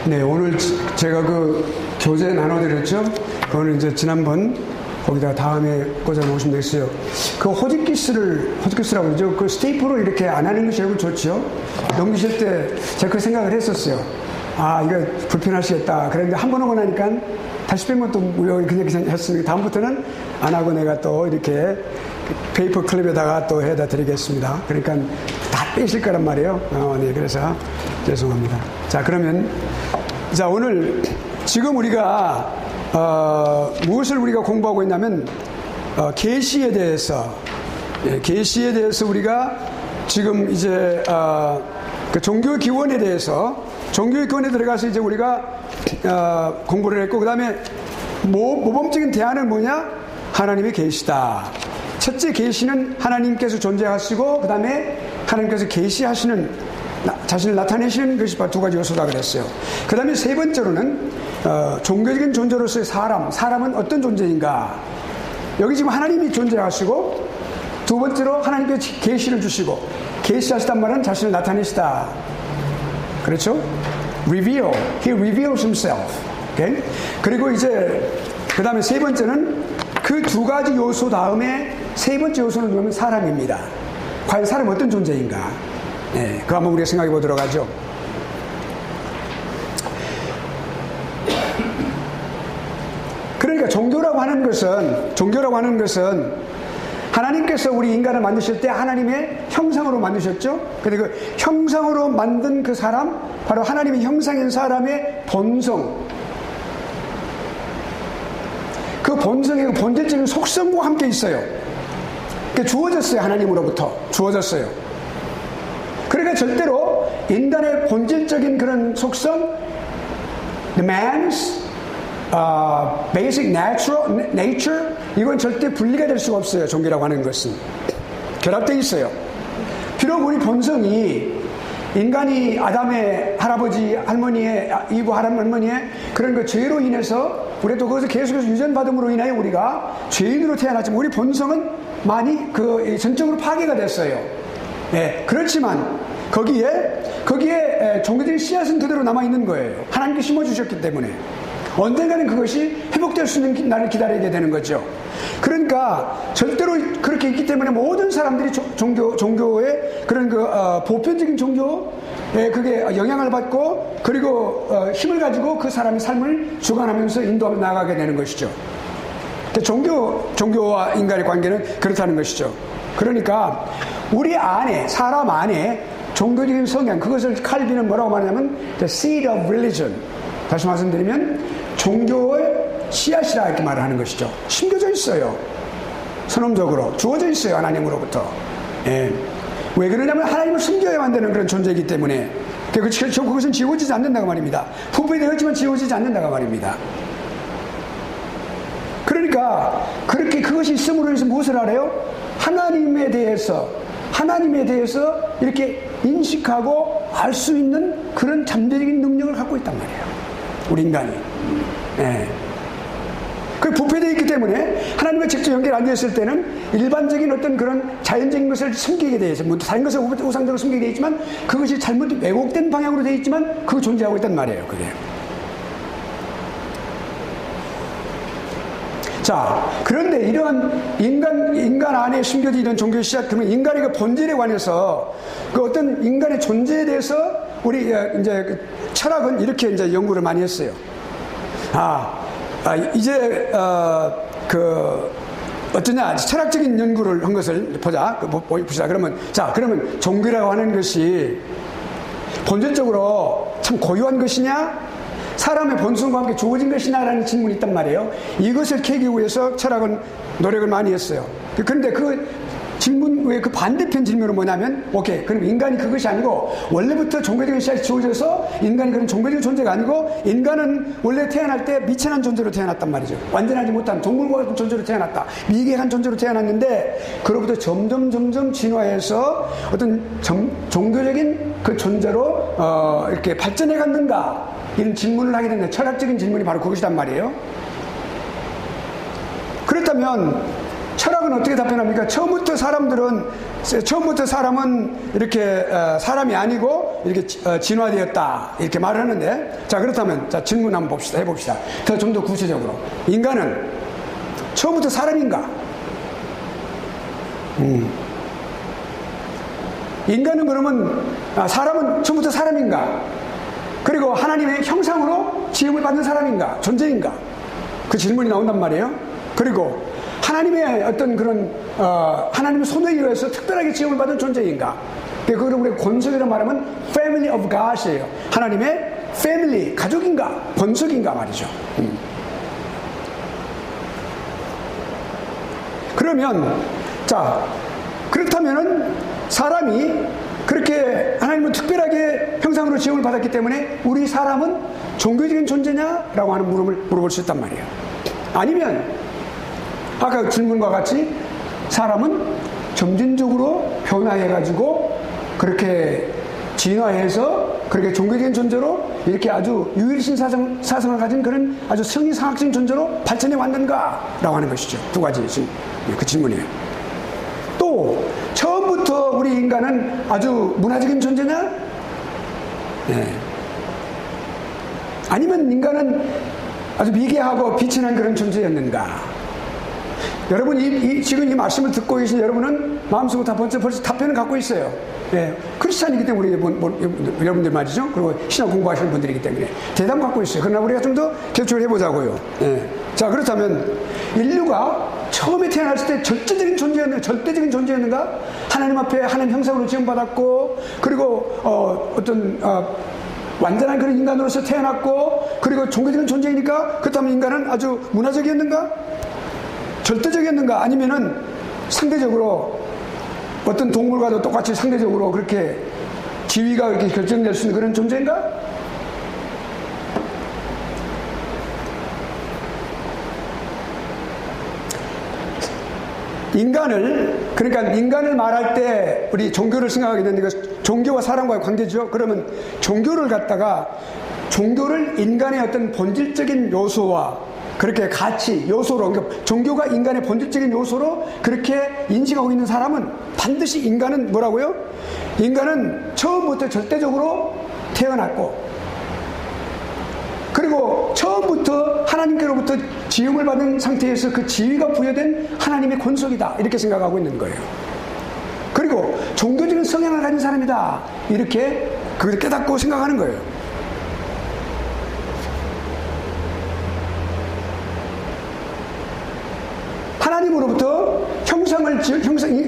네, 오늘 제가 그 교재 나눠드렸죠? 그거는 이제 지난번 거기다가 다음에 꽂아 놓으시면 되겠어요. 그 호직기스라고 그러죠? 그 스테이프로 이렇게 안 하는 것이 제일 좋죠? 넘기실 때 제가 그 생각을 했었어요. 아, 이거 불편하시겠다. 그런데 한 번 하고 나니까 다시 빼면 또 무료 그냥 했으니까 다음부터는 안 하고 내가 또 이렇게 페이퍼 클립에다가 또 해다 드리겠습니다. 그러니까 다 빼실 거란 말이에요. 네, 그래서 죄송합니다. 자, 그러면 자, 오늘 지금 우리가 무엇을 우리가 공부하고 있냐면 계시에 대해서 계시에 대해서 우리가 지금 이제 그 종교 기원에 대해서 종교 기원에 들어가서 이제 우리가 공부를 했고, 그 다음에 모범적인 대안은 뭐냐? 하나님의 계시다. 첫째 계시는 하나님께서 존재하시고, 그 다음에 하나님께서 계시하시는 자신을 나타내시는 것이 바로 두 가지 요소다 그랬어요. 그 다음에 세 번째로는 종교적인 존재로서의 사람은 어떤 존재인가? 여기 지금 하나님이 존재하시고, 두 번째로 하나님께서 계시를 주시고, 계시하시단 말은 자신을 나타내시다. 그렇죠? Reveal. He reveals himself. Okay? 그리고 이제 그 다음에 세 번째는 그 두 가지 요소 다음에 세 번째 요소는 뭐냐면 사람입니다. 과연 사람은 어떤 존재인가? 네, 그거 한번 우리가 생각해 보도록 하죠. 그러니까 종교라고 하는 것은 하나님께서 우리 인간을 만드실 때 하나님의 형상으로 만드셨죠? 근데 그 형상으로 만든 그 사람, 바로 하나님의 형상인 사람의 본성, 그 본성의 그 본질적인 속성과 함께 있어요. 그게 주어졌어요. 하나님으로부터 주어졌어요. 그러니까 절대로 인간의 본질적인 그런 속성, the man's basic nature, 이건 절대 분리가 될 수가 없어요. 종교라고 하는 것은 결합되어 있어요. 비록 우리 본성이 인간이 아담의 할아버지 할머니의 이브 할머니의 그런 그 죄로 인해서 우리도 거기서 계속해서 유전받음으로 인하여 우리가 죄인으로 태어났지만 우리 본성은 많이 그 전적으로 파괴가 됐어요. 네, 그렇지만 거기에 종교적인 씨앗은 그대로 남아 있는 거예요. 하나님께 심어 주셨기 때문에 언젠가는 그것이 회복될 수 있는 날을 기다리게 되는 거죠. 그러니까 절대로 그렇게 있기 때문에 모든 사람들이 종교의 그런 그 보편적인 종교에 그게 영향을 받고 그리고 힘을 가지고 그 사람의 삶을 주관하면서 인도하며 나아가게 되는 것이죠. 종교와 인간의 관계는 그렇다는 것이죠. 그러니까 우리 안에, 사람 안에 종교적인 성향, 그것을 칼빈은 뭐라고 말하냐면 the seed of religion. 다시 말씀드리면 종교의 씨앗이라 이렇게 말을 하는 것이죠. 심겨져 있어요. 선언적으로 주어져 있어요. 하나님으로부터. 예. 왜 그러냐면 하나님을 숨겨야 만드는 그런 존재이기 때문에 그것은 지워지지 않는다고 말입니다. 후배되었지만 지워지지 않는다고 말입니다. 그러니까 그렇게 그것이 있음으로 해서 무엇을 알아요? 하나님에 대해서 이렇게 인식하고 알 수 있는 그런 잠재적인 능력을 갖고 있단 말이에요. 우리 인간이. 네. 그 부패되어 있기 때문에 하나님과 직접 연결 안 되었을 때는 일반적인 어떤 그런 자연적인 것을 숨기게 되어 있어요. 다른 것을 우상적으로 숨기게 되어 있지만 그것이 잘못 왜곡된 방향으로 되어 있지만 그거 존재하고 있단 말이에요. 그게. 자, 그런데 이러한 인간 안에 숨겨진 이런 종교의 씨앗, 그러면 인간의 그 본질에 관해서 그 어떤 인간의 존재에 대해서 우리 이제 철학은 이렇게 이제 연구를 많이 했어요. 이제 어떠냐 철학적인 연구를 한 것을 보자. 그러면 종교라고 하는 것이 본질적으로 참 고유한 것이냐? 사람의 본성과 함께 주어진 것이냐라는 질문이 있단 말이에요. 이것을 캐기 위해서 철학은 노력을 많이 했어요. 그런데 그 질문 외에 그 반대편 질문은 뭐냐면, 오케이, 그럼 인간이 그것이 아니고 원래부터 종교적인 씨앗이 주어져서 인간이 그런 종교적인 존재가 아니고 인간은 원래 태어날 때 미천한 존재로 태어났단 말이죠. 완전하지 못한 동물과 같은 존재로 태어났다. 미개한 존재로 태어났는데 그로부터 점점 진화해서 어떤 종교적인 그 존재로 이렇게 발전해 갔는가, 이런 질문을 하게 되는 철학적인 질문이 바로 그것이란 말이에요. 그렇다면 철학은 어떻게 답변합니까? 처음부터 사람은 이렇게 사람이 아니고 형상으로 이렇게 진화되었다 이렇게 말을 하는데, 자 그렇다면 자 질문 한번 봅시다. 해봅시다. 좀 더 구체적으로 인간은 처음부터 사람인가? 인간은 그러면 사람은 처음부터 사람인가? 그리고 하나님의 형상으로 지음을 받는 사람인가? 존재인가? 그 질문이 나온단 말이에요. 그리고 하나님의 어떤 그런 하나님의 손에 의해서 특별하게 지음을 받은 존재인가? 그걸 우리가 권속이라고 말하면 family of God이에요. 하나님의 family, 가족인가? 권속인가 말이죠. 그러면 자 그렇다면은 사람이 그렇게 하나님은 특별하게 형상으로 지음을 받았기 때문에 우리 사람은 종교적인 존재냐라고 하는 물어볼 수 있단 말이에요. 아니면 아까 질문과 같이 사람은 점진적으로 변화해가지고 그렇게 진화해서 그렇게 종교적인 존재로 이렇게 아주 유일신 사상을 가진 그런 아주 성리상학적인 존재로 발전해 왔는가라고 하는 것이죠. 두 가지 그 질문이에요. 또 처음부터 우리 인간은 아주 문화적인 존재냐? 네. 아니면 인간은 아주 미개하고 비천한 그런 존재였는가? 여러분 지금 이 말씀을 듣고 계신 여러분은 마음속으로 다 벌써 답변을 갖고 있어요. 예, 크리스찬이기 때문에 여러분들 말이죠. 그리고 신학 공부하시는 분들이기 때문에 대답 갖고 있어요. 그러나 우리가 좀 더 격조를 해보자고요. 예. 자 그렇다면 인류가 처음에 태어났을 때 절대적인 존재였는가? 하나님 앞에 하나님 형상으로 지음받았고 그리고 완전한 그런 인간으로서 태어났고 그리고 종교적인 존재이니까 그렇다면 인간은 아주 문화적이었는가? 절대적이었는가? 아니면은 상대적으로 어떤 동물과도 똑같이 상대적으로 그렇게 지위가 그렇게 결정될 수 있는 그런 존재인가? 그러니까 인간을 말할 때 우리 종교를 생각하게 되는데 종교와 사람과의 관계죠. 그러면 종교를 인간의 어떤 본질적인 요소와 그렇게 가치, 요소로, 그러니까 종교가 인간의 본질적인 요소로 그렇게 인식하고 있는 사람은 반드시 인간은 뭐라고요? 인간은 처음부터 절대적으로 태어났고 그리고 처음부터 하나님께로부터 지음을 받은 상태에서 그 지위가 부여된 하나님의 권속이다 이렇게 생각하고 있는 거예요. 그리고 종교적인 성향을 가진 사람이다 이렇게 그걸 깨닫고 생각하는 거예요. 하나님으로부터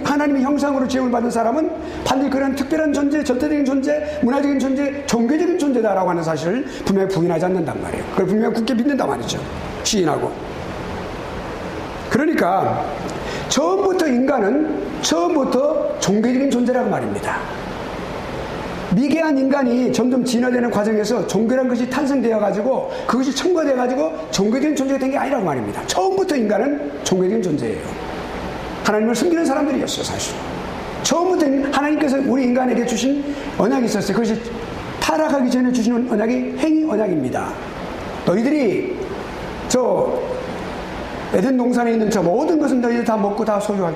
하나님의 형상으로 지음을 받은 사람은 반드시 그런 특별한 존재, 절대적인 존재, 문화적인 존재, 종교적인 존재다라고 하는 사실을 분명히 부인하지 않는단 말이에요. 그걸 분명히 굳게 믿는단 말이죠. 시인하고. 그러니까 인간은 처음부터 종교적인 존재라고 말입니다. 미개한 인간이 점점 진화되는 과정에서 종교란 것이 탄생되어가지고 그것이 첨가되어가지고 종교적인 존재가 된 게 아니라고 말입니다. 처음부터 인간은 종교적인 존재예요. 하나님을 섬기는 사람들이었어요, 사실. 처음부터 하나님께서 우리 인간에게 주신 언약이 있었어요. 그것이 타락하기 전에 주시는 언약이 행위 언약입니다. 너희들이 에덴 동산에 있는 저 모든 것은 너희들 다 먹고 다 소유할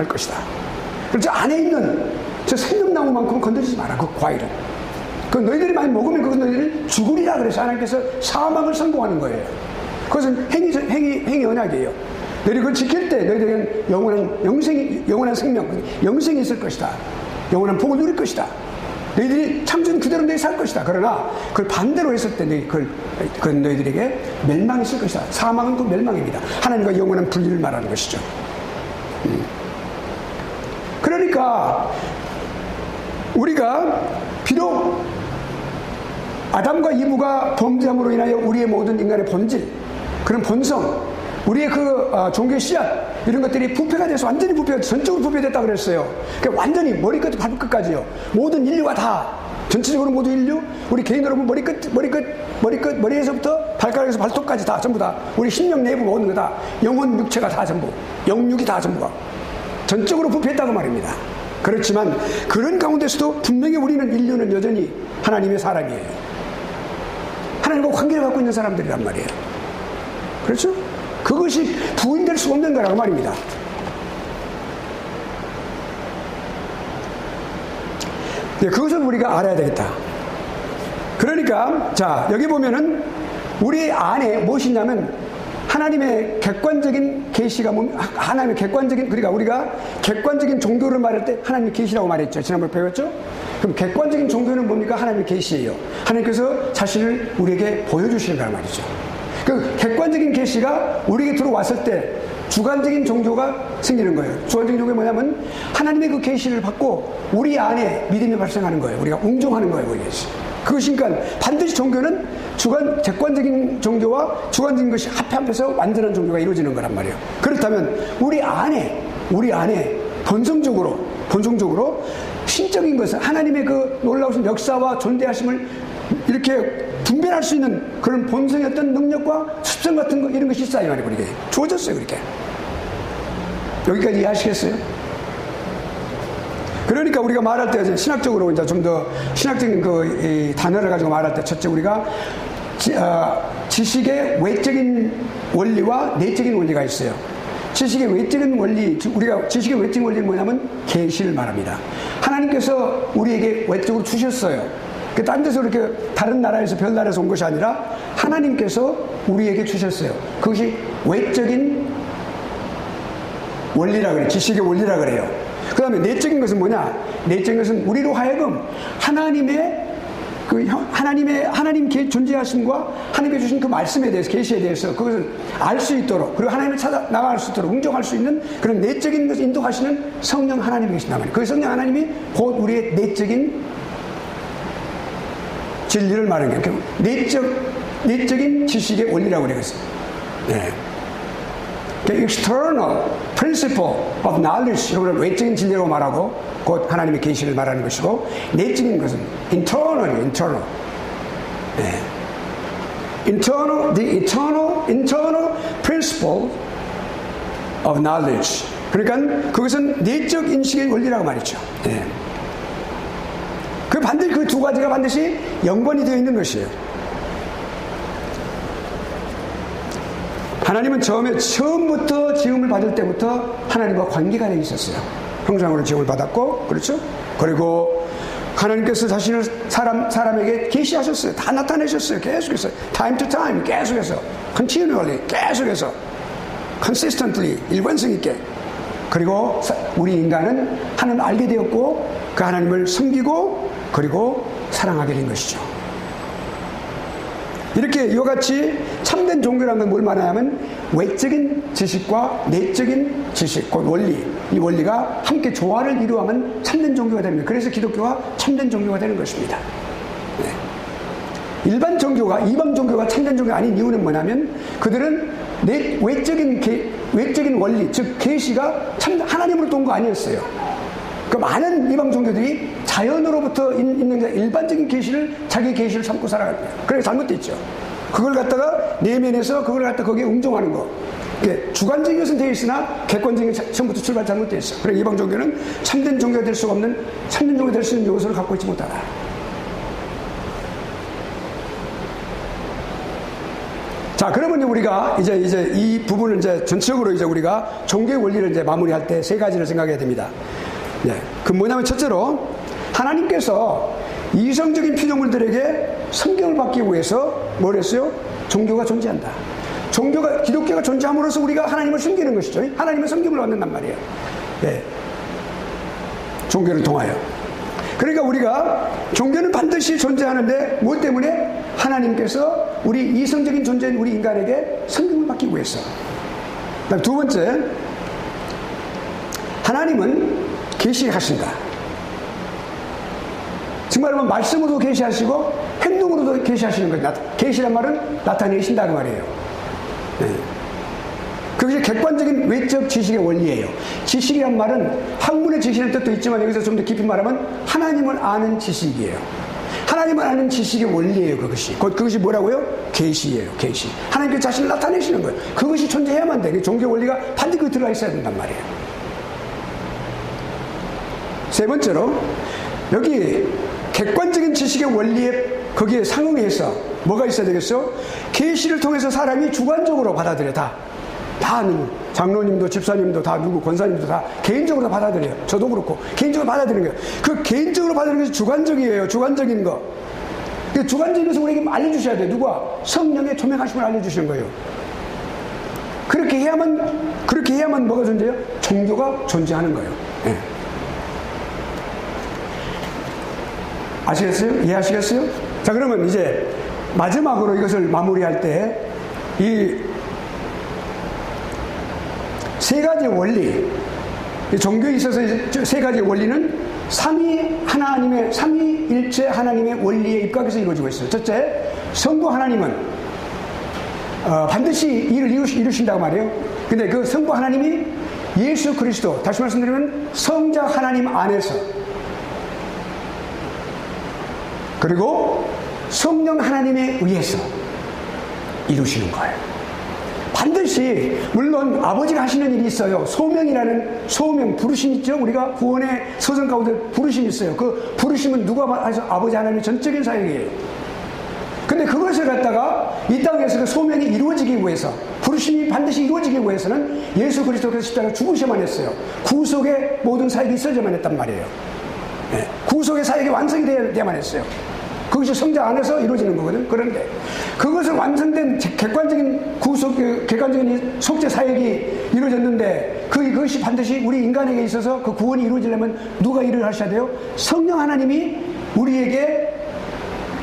것이다. 그리고 저 안에 있는 저 생명나무만큼 건드리지 마라. 그 과일은. 그 너희들이 많이 먹으면 그건 너희들이 죽으리라 그래서 하나님께서 사망을 선고하는 거예요. 그것은 행위 언약이에요. 너희들이 그걸 지킬 때 너희들은 영원한 생명, 영생이 있을 것이다. 영원한 복을 누릴 것이다. 너희들이 참전 그대로 너희 살 것이다. 그러나 그걸 반대로 했을 때 그건 너희들에게 멸망이 있을 것이다. 사망은 그 멸망입니다. 하나님과 영원한 분리를 말하는 것이죠. 그러니까 우리가 비록 아담과 이브가 범죄함으로 인하여 우리의 모든 인간의 본질, 그런 본성, 우리의 종교의 씨앗 이런 것들이 부패가 돼서 완전히 전적으로 부패됐다 그랬어요. 그러니까 완전히 머리끝부터 발끝까지요. 모든 인류가 다 전체적으로 모두 인류, 우리 개인 여러분 머리에서부터 발가락에서 발톱까지 다 전부 다 우리 심령 내부 모든 거 다 영혼 육체가 다 전부 영육이 다 전부가 전적으로 부패했다고 말입니다. 그렇지만 그런 가운데서도 분명히 우리는 인류는 여전히 하나님의 사람이에요. 하나님과 관계를 갖고 있는 사람들이란 말이에요. 그렇죠? 그것이 부인될 수 없는 거라고 말입니다. 네, 그것을 우리가 알아야 되겠다. 그러니까 자 여기 보면은 우리 안에 무엇이 있냐면 하나님의 객관적인 계시가 하나님의 객관적인 그러니까 우리가 객관적인 종교를 말할 때 하나님의 계시라고 말했죠. 지난번에 배웠죠? 그럼 객관적인 종교는 뭡니까? 하나님의 계시예요. 하나님께서 자신을 우리에게 보여주시는 거란 말이죠. 그 객관적인 계시가 우리에게 들어왔을 때 주관적인 종교가 생기는 거예요. 주관적인 종교가 뭐냐면 하나님의 그 계시를 받고 우리 안에 믿음이 발생하는 거예요. 우리가 웅종하는 거예요. 그것이니까 반드시 종교는 객관적인 종교와 주관적인 것이 합하면서 완전한 종교가 이루어지는 거란 말이에요. 그렇다면 우리 안에 본성적으로 신적인 것은 하나님의 그 놀라우신 역사와 존재하심을 이렇게 분별할 수 있는 그런 본성의 어떤 능력과 습성 같은 거 이런 것이 있어야 이 말이에요. 우리에게 주어졌어요. 그렇게 여기까지 이해하시겠어요? 그러니까 우리가 말할 때 신학적으로 이제 좀 더 신학적인 그 단어를 가지고 말할 때 첫째 우리가 지식의 외적인 원리와 내적인 원리가 있어요. 지식의 외적인 원리, 우리가 지식의 외적인 원리는 뭐냐면 계시를 말합니다. 하나님께서 우리에게 외적으로 주셨어요. 딴 데서 이렇게 다른 나라에서 별나라에서 온 것이 아니라 하나님께서 우리에게 주셨어요. 그것이 외적인 원리라 그래요. 지식의 원리라 그래요. 그 다음에 내적인 것은 뭐냐? 내적인 것은 우리로 하여금 하나님 존재하심과 하나님께 주신 그 말씀에 대해서, 계시에 대해서 그것을 알 수 있도록, 그리고 하나님을 찾아 나갈 수 있도록 웅종할 수 있는 그런 내적인 것을 인도하시는 성령 하나님이 계신단 말이에요. 그 성령 하나님이 곧 우리의 내적인 진리를 말하는 거예요. 내적인 지식의 원리라고 그러겠어요. 네. external principle of knowledge, 이걸 외적인 진리라고 말하고 곧 하나님의 계시를 말하는 것이고, 내적인 것은 internal. 네. the internal principle of knowledge. 그러니까 그것은 내적 인식의 원리라고 말이죠. 네. 반드시 그 두 가지가 반드시 연관이 되어 있는 것이에요. 하나님은 처음부터 지음을 받을 때부터 하나님과 관계가 되어 있었어요. 형상으로 지음을 받았고, 그렇죠? 그리고 하나님께서 자신을 사람에게 계시하셨어요. 다 나타내셨어요. 계속해서. time to time, 계속해서. continually, 계속해서. consistently, 일관성 있게. 그리고 우리 인간은 하나님을 알게 되었고, 그 하나님을 섬기고, 그리고 사랑하게 된 것이죠. 이렇게 이와 같이 참된 종교라는 건 뭘 말하냐면 외적인 지식과 내적인 지식, 곧 원리, 이 원리가 함께 조화를 이루어야만 참된 종교가 됩니다. 그래서 기독교가 참된 종교가 되는 것입니다. 네. 일반 종교가, 이방 종교가 참된 종교가 아닌 이유는 뭐냐면 그들은 외적인 원리, 즉 계시가 참 하나님으로부터 온 거 아니었어요. 그 많은 이방 종교들이 자연으로부터 있는 일반적인 계시를 자기 계시를 삼고 살아가는 거예요. 그래서 잘못됐죠. 그걸 갖다가 내면에서 그걸 갖다 거기에 응종하는 거. 주관적인 것은 되어 있으나 객관적인 것은 처음부터 출발 잘못되어 있어. 그래서 이방 종교는 참된 종교가 될 수가 없는, 참된 종교가 될 수 있는 요소를 갖고 있지 못하다. 자, 그러면 우리가 이제 이 부분을 이제 전체적으로 이제 우리가 종교의 원리를 이제 마무리할 때 세 가지를 생각해야 됩니다. 네. 그 뭐냐면 첫째로 하나님께서 이성적인 피조물들에게 성경을 받기 위해서 뭘 했어요? 종교가 존재한다. 기독교가 존재함으로써 우리가 하나님을 섬기는 것이죠. 하나님의 성경을 얻는단 말이에요. 네. 종교를 통하여. 그러니까 우리가 종교는 반드시 존재하는데 뭐 때문에? 하나님께서 우리 이성적인 존재인 우리 인간에게 성경을 받기 위해서. 그다음 두 번째, 하나님은 계시하신다. 정말 말씀으로도 계시하시고 행동으로도 계시하시는 거예요. 계시란 말은 나타내신다 그 말이에요. 네. 그것이 객관적인 외적 지식의 원리예요. 지식이란 말은 학문의 지식의 뜻도 있지만 여기서 좀 더 깊이 말하면 하나님을 아는 지식이에요. 하나님을 아는 지식의 원리예요. 그것이 뭐라고요? 계시예요. 계시. 하나님께서 자신을 나타내시는 거예요. 그것이 존재해야만 돼. 종교 원리가 반드시 그 들어가 있어야 된단 말이에요. 세 번째로 여기 객관적인 지식의 원리에 거기에 상응해서 뭐가 있어야 되겠어요? 계시를 통해서 사람이 주관적으로 받아들여 다. 다 장로님도 집사님도 다 누구 권사님도 다 개인적으로 받아들여요. 저도 그렇고 개인적으로 받아들이는 거예요. 그 개인적으로 받아들이는 것이 주관적이에요. 주관적인 거. 그 주관적인 것을 우리에게 알려주셔야 돼요. 누가? 성령의 조명하심을 알려주시는 거예요. 그렇게 해야만 뭐가 존재해요? 종교가 존재하는 거예요. 네. 아시겠어요? 이해하시겠어요? 자, 그러면 이제 마지막으로 이것을 마무리할 때 이 세 가지 원리, 종교에 있어서 세 가지 원리는 삼위일체 하나님의 원리에 입각해서 이루어지고 있어요. 첫째, 성부 하나님은 반드시 일을 이루신다고 말해요. 근데 그 성부 하나님이 예수 그리스도, 다시 말씀드리면 성자 하나님 안에서, 그리고 성령 하나님에 의해서 이루시는 거예요. 반드시, 물론 아버지가 하시는 일이 있어요. 소명, 부르심 있죠? 우리가 구원의 서정 가운데 부르심이 있어요. 그 부르심은 누가 해서 아버지 하나님의 전적인 사역이에요. 근데 그것을 갖다가 이 땅에서 그 소명이 이루어지기 위해서, 부르심이 반드시 이루어지기 위해서는 예수 그리스도께서 십자가에 죽으셔야만 했어요. 구속의 모든 사역이 있어야만 했단 말이에요. 네. 구속의 사역이 완성이 돼야만 했어요. 그것이 성자 안에서 이루어지는 거거든. 그런데 그것을 완성된 객관적인 객관적인 속죄 사역이 이루어졌는데 그것이 반드시 우리 인간에게 있어서 그 구원이 이루어지려면 누가 일을 하셔야 돼요? 성령 하나님이 우리에게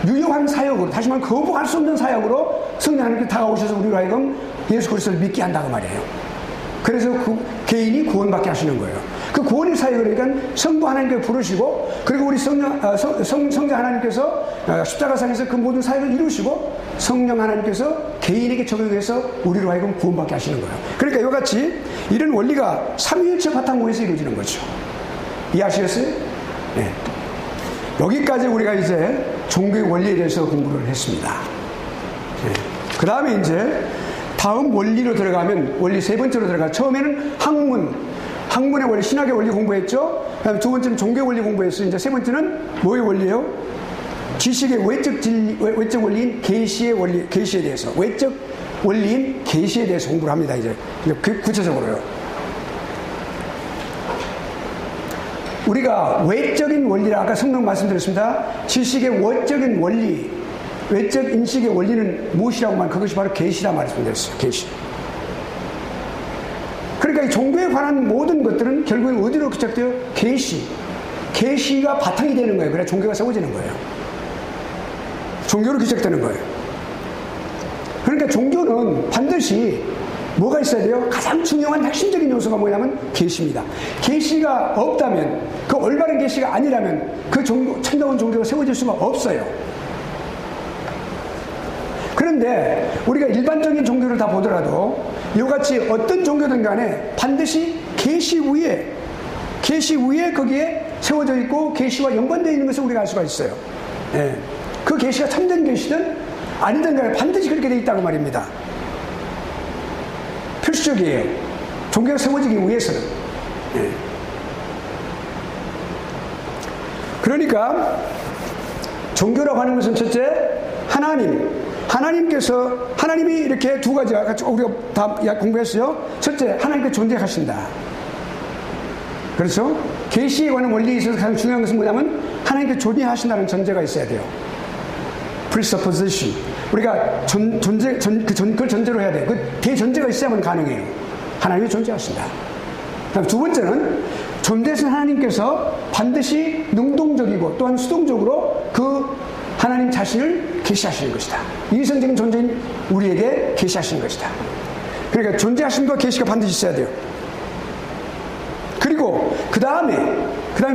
유용한 사역으로, 다시 말하면 거부할 수 없는 사역으로 성령 하나님께 다가오셔서 우리로 하여금 예수 그리스도를 믿게 한다고 말이에요. 그래서 그 개인이 구원받게 하시는 거예요. 그 구원의 사역을 그러니까 성부 하나님께 부르시고, 그리고 우리 성자 하나님께서 십자가상에서 그 모든 사역을 이루시고, 성령 하나님께서 개인에게 적용해서 우리로 하여금 구원받게 하시는 거예요. 그러니까 이와 같이 이런 원리가 삼위일체 바탕모에서 이루어지는 거죠. 이해하시겠어요? 네. 여기까지 우리가 이제 종교의 원리에 대해서 공부를 했습니다. 네. 그 다음에 이제 다음 원리로 들어가면, 원리 세 번째로 들어가, 처음에는 학문의 원리, 신학의 원리 공부했죠. 그다음에 두 번째는 종교의 원리 공부했어요. 이제 세 번째는 뭐의 원리예요? 지식의 외적 원리인 계시의 원리, 계시에 대해서, 외적 원리인 계시에 대해서 공부를 합니다. 이제 구체적으로요. 우리가 외적인 원리라 아까 성경 말씀드렸습니다. 지식의 외적인 원리, 외적 인식의 원리는 무엇이라고 말하면 그것이 바로 계시라 말씀드렸어요. 계시. 그러니까 이 종교에 관한 모든 것들은 결국에 어디로 귀착돼요? 계시가 바탕이 되는 거예요. 그래야 종교가 세워지는 거예요. 종교로 귀착되는 거예요. 그러니까 종교는 반드시 뭐가 있어야 돼요? 가장 중요한 핵심적인 요소가 뭐냐면 계시입니다. 계시가 없다면, 그 올바른 계시가 아니라면 그 참다운 종교가 세워질 수가 없어요. 그런데 우리가 일반적인 종교를 다 보더라도 이같이 어떤 종교든 간에 반드시 계시 위에 거기에 세워져 있고 계시와 연관되어 있는 것을 우리가 알 수가 있어요. 예. 그 계시가 참된 계시든 아니든 간에 반드시 그렇게 되어 있다고 말입니다. 필수적이에요. 종교가 세워지기 위해서는. 예. 그러니까 종교라고 하는 것은 첫째, 하나님이 이렇게 두 가지, 아까 우리가 다 공부했어요. 첫째, 하나님께 존재하신다. 그렇죠? 계시에 관한 원리에 있어서 가장 중요한 것은 뭐냐면 하나님께 존재하신다는 전제가 있어야 돼요. presupposition. 우리가 그걸 전제로 해야 돼요. 그 대전제가 있어야만 가능해요. 하나님이 존재하신다. 그다음 두 번째는 존재하신 하나님께서 반드시 능동적이고 또한 수동적으로 그 하나님 자신을 계시하시는 것이다. 이성적인 존재인 우리에게 계시하시는 것이다. 그러니까 존재하심과 계시가 반드시 있어야 돼요. 그리고 그 다음에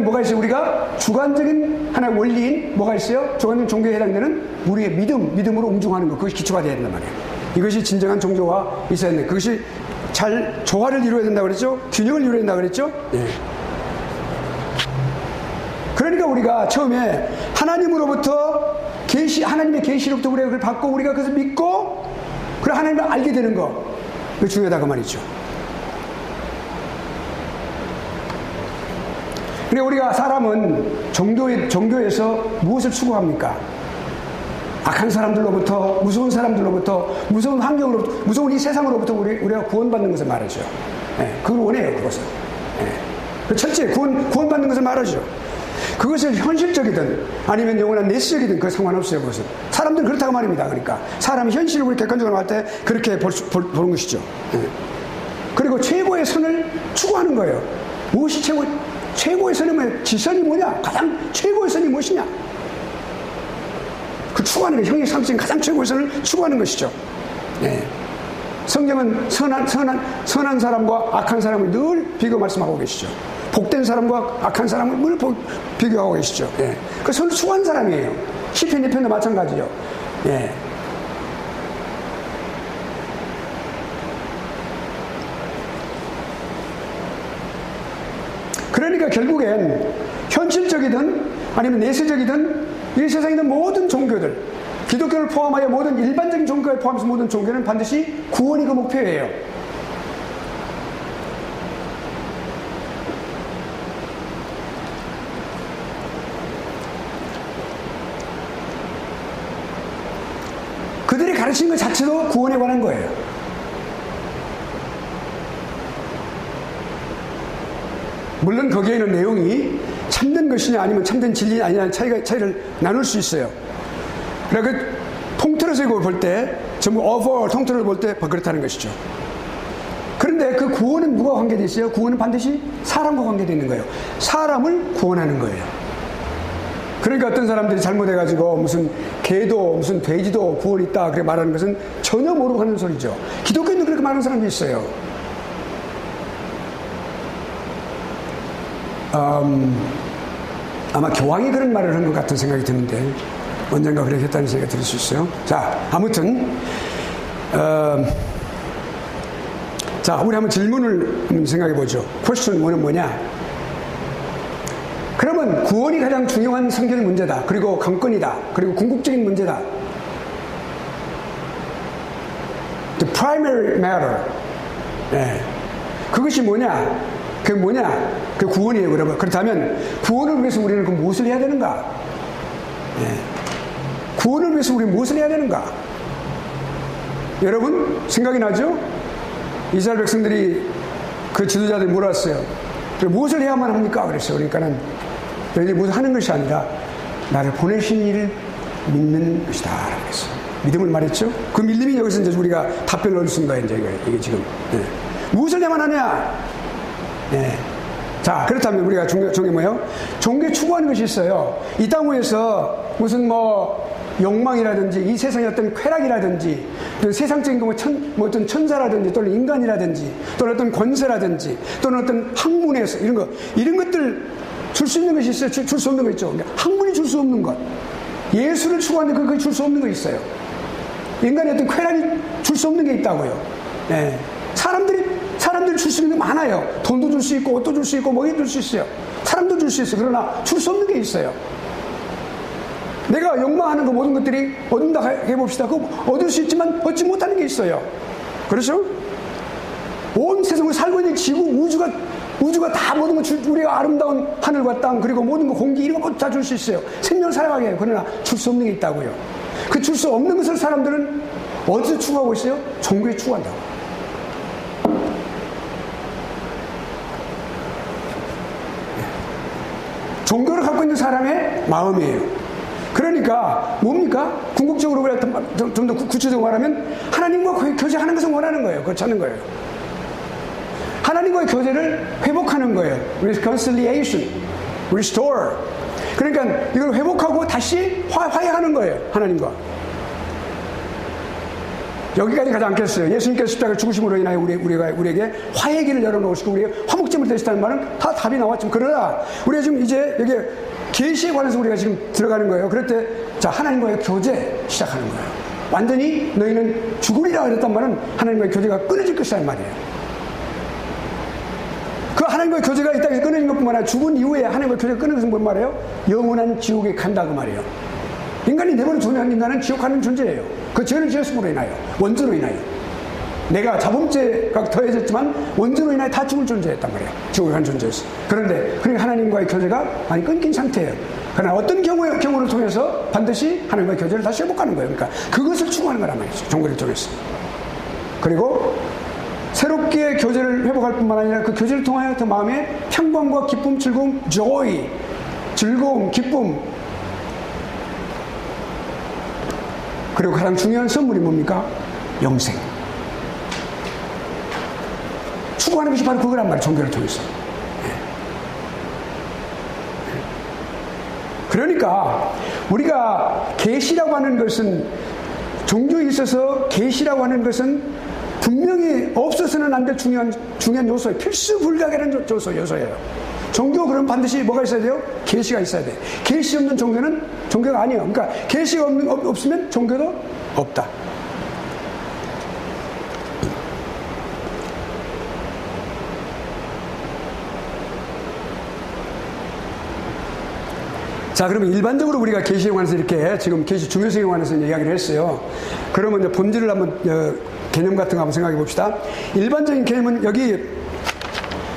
뭐가 있어요? 우리가 주관적인 하나의 원리인 뭐가 있어요? 주관적인 종교에 해당되는 우리의 믿음으로 웅중하는 것, 그것이 기초가 되어야 된단 말이에요. 이것이 진정한 종교가 있어야 되는데, 그것이 잘 조화를 이루어야 된다고 그랬죠? 균형을 이루어야 된다고 그랬죠? 네. 그러니까 우리가 처음에 하나님으로부터 하나님의 계시로부터 우리가 그걸 받고 우리가 그것을 믿고 그리고 하나님을 알게 되는 거, 그게 중요하다고 말이죠. 그리고 우리가 사람은 종교에서 무엇을 추구합니까? 악한 사람들로부터, 무서운 사람들로부터, 무서운 환경으로부터, 무서운 이 세상으로부터 우리가 구원받는 것을 말하죠. 예, 그걸 원해요, 그것을. 예. 첫째, 구원받는 것을 말하죠. 그것을 현실적이든 아니면 영원한 내시적이든 그 상관없어요, 그것은. 사람들은 그렇다고 말입니다. 그러니까. 사람이 현실을 우리 객관적으로 할 때 그렇게 보는 것이죠. 예. 그리고 최고의 선을 추구하는 거예요. 무엇이 최고의 선이 뭐냐? 지선이 뭐냐? 가장 최고의 선이 무엇이냐? 그 추구하는 게 형의 상징 가장 최고의 선을 추구하는 것이죠. 예. 성경은 선한 사람과 악한 사람을 늘 비교 말씀하고 계시죠. 복된 사람과 악한 사람을 늘 비교하고 계시죠. 예. 그 선을 추구하는 사람이에요. 시편 2편도 마찬가지죠. 예. 그러니까 결국엔 현실적이든 아니면 내세적이든 이 세상에 있는 모든 종교들, 기독교를 포함하여 모든 일반적인 종교에 포함해서 모든 종교는 반드시 구원이 그 목표예요. 그들이 가르치는 것 자체도 구원에 관한 거예요. 물론 거기에 있는 내용이 참된 것이냐 아니면 참된 진리냐 아니냐는 차이를 나눌 수 있어요. 그러니까 통틀어서 이걸 볼 때 전부 overall 통틀어서 볼 때 그렇다는 것이죠. 그런데 그 구원은 누가 관계되어 있어요? 구원은 반드시 사람과 관계되어 있는 거예요. 사람을 구원하는 거예요. 그러니까 어떤 사람들이 잘못해가지고 무슨 개도 무슨 돼지도 구원이 있다 그렇게 말하는 것은 전혀 모르고 하는 소리죠. 기독교인도 그렇게 말하는 사람이 있어요. 아마 교황이 그런 말을 한 것 같은 생각이 드는데 언젠가 그렇게 했다는 생각이 들 수 있어요. 자, 아무튼 자, 우리 한번 질문을 한번 생각해 보죠. 퀘스천 1은 뭐냐? 그러면 구원이 가장 중요한 성경의 문제다. 그리고 강권이다. 그리고 궁극적인 문제다. The primary matter. 네. 그것이 뭐냐? 그게 뭐냐? 그 구원이에요, 여러분. 그렇다면 구원을 위해서 우리는 그 무엇을 해야 되는가? 네. 구원을 위해서 우리는 무엇을 해야 되는가? 여러분 생각이 나죠? 이스라엘 백성들이 그 지도자들이 물었어요. 무엇을 해야만 합니까? 그랬어요. 그러니까는 너희들이 무엇을 하는 것이 아니라 나를 보내신 이를 믿는 것이다. 그랬어요. 믿음을 말했죠? 그 믿음이 여기서 이제 우리가 답변을 얻을 수 있는 거예요. 이제 이게 지금. 네. 무엇을 해야만 하냐? 네. 자, 그렇다면 우리가 종교 뭐예요? 종교에 추구하는 것이 있어요. 이 땅 위에서 무슨 뭐 욕망이라든지 이 세상의 어떤 쾌락이라든지 세상적인 어떤 천사라든지 또는 인간이라든지 또는 어떤 권세라든지 또는 어떤 학문에서 이런 것들 줄 수 있는 것이 있어요. 줄 수 없는 거 있죠. 학문이 줄 수 없는 것. 예수를 추구하는데 그게 줄 수 없는 거 있어요. 인간의 어떤 쾌락이 줄 수 없는 게 있다고요. 네. 사람들이 줄 수 있는 게 많아요. 돈도 줄 수 있고 옷도 줄 수 있고 뭐도 줄 수 있어요. 사람도 줄 수 있어요. 그러나 줄 수 없는 게 있어요. 내가 욕망하는 그 모든 것들이 얻는다 해봅시다. 그거 얻을 수 있지만 얻지 못하는 게 있어요. 그렇죠? 온 세상을 살고 있는 지구, 우주가 다 모든 거 우리가 아름다운 하늘과 땅 그리고 모든 거 공기 이런 것 다 줄 수 있어요. 생명을 살아가게 해요. 그러나 줄 수 없는 게 있다고요. 그 줄 수 없는 것을 사람들은 어디서 추구하고 있어요? 종교에 추구한다고. 종교를 갖고 있는 사람의 마음이에요. 그러니까 뭡니까? 궁극적으로 좀 더 구체적으로 말하면 하나님과 교제하는 것을 원하는 거예요. 그걸 찾는 거예요. 하나님과의 교제를 회복하는 거예요. reconciliation, restore. 그러니까 이걸 회복하고 다시 화해하는 거예요. 하나님과. 여기까지 가지 않겠어요. 예수님께서 십자가 죽으심으로 인하여 우리에게 화해의 길을 열어놓으시고 우리에게 화목제물 되시다는 말은 다 답이 나왔지만 그러나 우리가 지금 이제 여기 계시에 관해서 우리가 지금 들어가는 거예요. 그럴 때 자, 하나님과의 교제 시작하는 거예요. 완전히 너희는 죽으리라 그랬단 말은 하나님과의 교제가 끊어질 것이란 말이에요. 그 하나님과의 교제가 이 땅에서 끊어진 것뿐만 아니라 죽은 이후에 하나님과의 교제가 끊어진 것은 뭔 말이에요? 영원한 지옥에 간다 그 말이에요. 인간이 내버려 두면 인간은 지옥 가는 존재예요. 그 죄를 지었음으로 인하여, 원죄로 인하여. 내가 자범죄가 더해졌지만 원죄로 인하여 다 죽을 존재였단 말이에요. 지옥에 간 존재였어. 그런데 그러니까 하나님과의 교제가 많이 끊긴 상태예요. 그러나 어떤 경우를 통해서 반드시 하나님과 교제를 다시 회복하는 거예요. 그러니까 그것을 추구하는 거란 말이죠. 종교를 통해서. 그리고 새롭게 교제를 회복할 뿐만 아니라 그 교제를 통하여 더 마음에 평강과 기쁨, 즐거움, 즐거움, 기쁨. 그리고 가장 중요한 선물이 뭡니까? 영생. 추구하는 것이 바로 그거란 말이에요. 종교를 통해서. 그러니까 우리가 계시라고 하는 것은, 종교에 있어서 계시라고 하는 것은 분명히 없어서는 안 될 중요한 요소예요. 필수 불가결한 요소예요. 종교 그럼 반드시 뭐가 있어야 돼요? 계시가 있어야 돼. 계시 없는 종교는 종교가 아니에요. 그러니까 계시가 없으면 종교도 없다. 자, 그러면 일반적으로 우리가 계시에 관해서 이렇게 지금 계시 중요성에 관해서 이야기를 했어요. 그러면 이제 본질을 한번 개념 같은 거 한번 생각해 봅시다. 일반적인 개념은 여기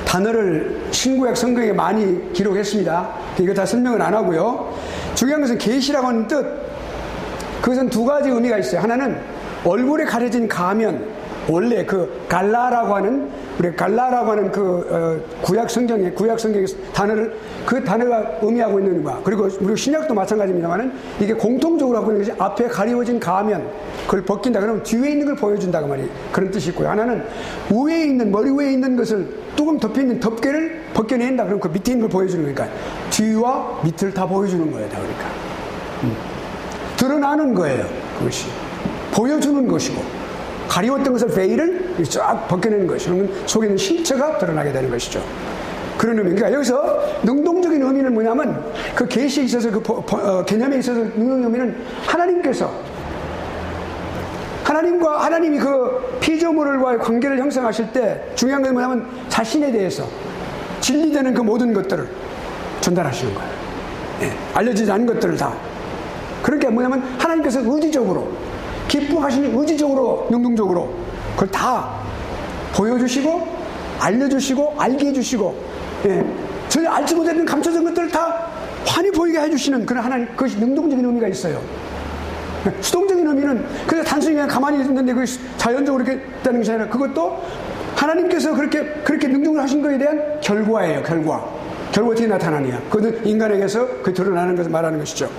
단어를 신구약 성경에 많이 기록했습니다. 이거 다 설명을 안 하고요. 중요한 것은 계시라고 하는 뜻, 그것은 두 가지 의미가 있어요. 하나는 얼굴에 가려진 가면, 원래 그 갈라라고 하는 구약 성경의 단어를, 그 단어가 의미하고 있는 거야. 그리고 우리 신약도 마찬가지입니다만은 이게 공통적으로 하고 있는 것이 앞에 가리워진 가면, 그걸 벗긴다 그러면 뒤에 있는 걸 보여준다고 말이에요. 그런 뜻이 있고요. 하나는 머리 위에 있는 것을 뚜껑 덮여 있는 덮개를 벗겨낸다 그러면 그 밑에 있는 걸 보여주는 거니까 뒤와 밑을 다 보여주는 거예요. 다 그러니까 드러나는 거예요. 그것이 보여주는 것이고, 가리웠던 것을 베일을 쫙 벗겨내는 것이, 그러면 속에 있는 실체가 드러나게 되는 것이죠. 그런 의미입니다. 그러니까 여기서 능동적인 의미는 뭐냐면, 그 계시에 있어서 개념에 있어서 능동적인 의미는 하나님이 그 피조물과의 관계를 형성하실 때 중요한 건 뭐냐면 자신에 대해서 진리되는 그 모든 것들을 전달하시는 거예요. 알려지지 않은 것들을 다. 그러니까 뭐냐면 하나님께서 의지적으로, 기뻐하시는 의지적으로, 능동적으로 그걸 다 보여주시고 알려주시고 알게 해주시고, 전혀 알지 못했던 감춰진 것들을 다 환히 보이게 해주시는 그런 하나님, 그것이 능동적인 의미가 있어요. 수동적인 의미는 그냥 단순히 그냥 가만히 있는데 그게 자연적으로 이렇게 있다는 것이 아니라, 그것도 하나님께서 그렇게 능동을 하신 것에 대한 결과예요. 결과 어떻게 나타나느냐, 그것은 인간에게서 그 드러나는 것을 말하는 것이죠.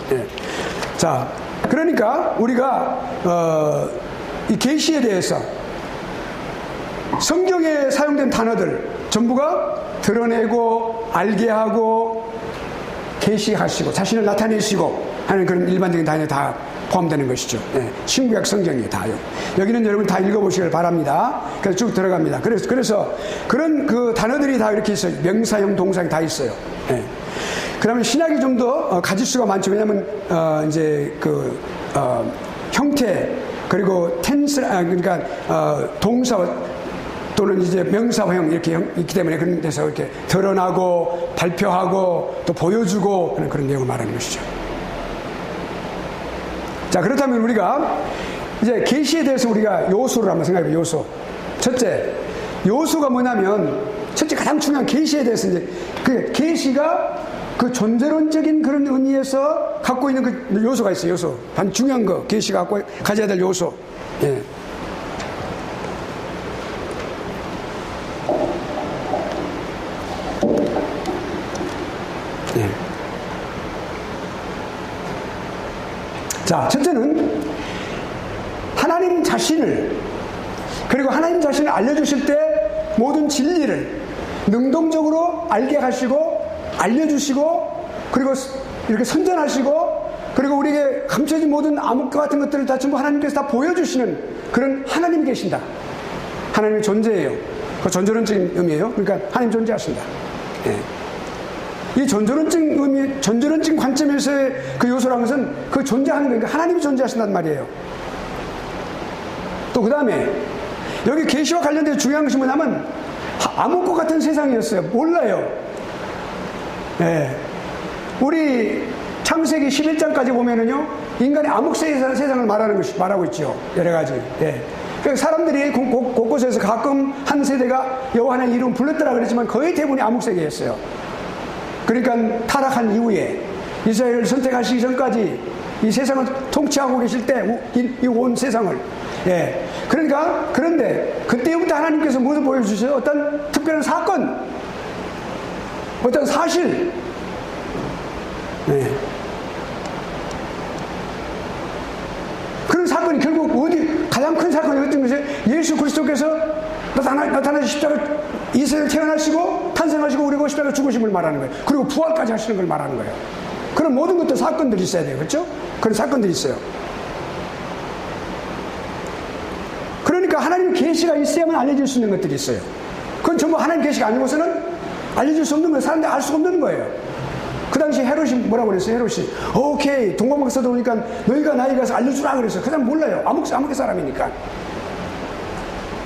자, 그러니까 우리가 이 계시에 대해서 성경에 사용된 단어들 전부가 드러내고 알게 하고 계시하시고 자신을 나타내시고 하는 그런 일반적인 단어에 다 포함되는 것이죠. 신구약 성경이 다요. 여기는 여러분 다 읽어보시길 바랍니다. 그래서 쭉 들어갑니다. 그래서 그런 그 단어들이 다 이렇게 있어요. 명사형, 동사형 다 있어요. 그러면 신약이 좀 더 가짓수가 많죠. 왜냐하면 이제 형태, 그리고 텐스, 그러니까 동사 또는 이제 명사형 이렇게 있기 때문에 그런 데서 이렇게 드러나고 발표하고 또 보여주고 하는 그런 내용을 말하는 것이죠. 자, 그렇다면 우리가 이제 계시에 대해서 우리가 요소를 한번 생각해 봐요. 요소. 첫째, 요소가 뭐냐면, 첫째 가장 중요한 계시에 대해서 이제 그 계시가 그 존재론적인 그런 의미에서 갖고 있는 그 요소가 있어요. 요소. 반 중요한 거, 계시가 가져야 될 요소. 자, 첫째는 하나님 자신을, 그리고 하나님 자신을 알려주실 때 모든 진리를 능동적으로 알게 하시고 알려주시고, 그리고 이렇게 선전하시고, 그리고 우리에게 감춰진 모든 암흑과 같은 것들을 다 전부 하나님께서 다 보여주시는 그런 하나님이 계신다. 하나님의 존재예요. 그 존재론적인 의미예요. 그러니까 하나님 존재하신다. 이 존재론적인 관점에서의 그 요소라는 것은 그 존재하는 거니까 하나님이 존재하신단 말이에요. 또 그 다음에 여기 계시와 관련된 중요한 것이 뭐냐면 암흑과 같은 세상이었어요. 몰라요. 우리 창세기 11장까지 보면은요, 인간의 암흑 세상을 말하고 있죠. 여러 가지. 그래서 사람들이 곳곳에서 가끔 한 세대가 여호와 하나님 이름 불렀더라 그랬지만 거의 대부분이 암흑 세계였어요. 그러니까 타락한 이후에 이스라엘을 선택하시기 전까지 이 세상을 통치하고 계실 때, 이 온 세상을. 예. 그러니까, 그런데, 그때부터 하나님께서 무엇을 보여주세요? 어떤 특별한 사건, 어떤 사실. 예. 그런 사건이 결국 어디, 가장 큰 사건이 어떤 것이에요? 예수 그리스도께서 나타나신 십자가, 이 세상에 태어나시고, 탄생하시고, 그리고 십자가 죽으심을 말하는 거예요. 그리고 부활까지 하시는 걸 말하는 거예요. 그런 모든 것들 사건들이 있어야 돼요. 그렇죠? 그런 사건들이 있어요. 그러니까 하나님의 계시가 있어야만 알려질 수 있는 것들이 있어요. 그건 전부 하나님 계시가 아니고서는 알려질 수 없는 거예요. 사람들이 알 수가 없는 거예요. 그 당시 헤롯이 뭐라고 그랬어요? 헤롯이 오케이 동방박사도 오니까 너희가 나에게 가서 알려주라 그랬어요. 그 사람 몰라요. 아무개 사람이니까.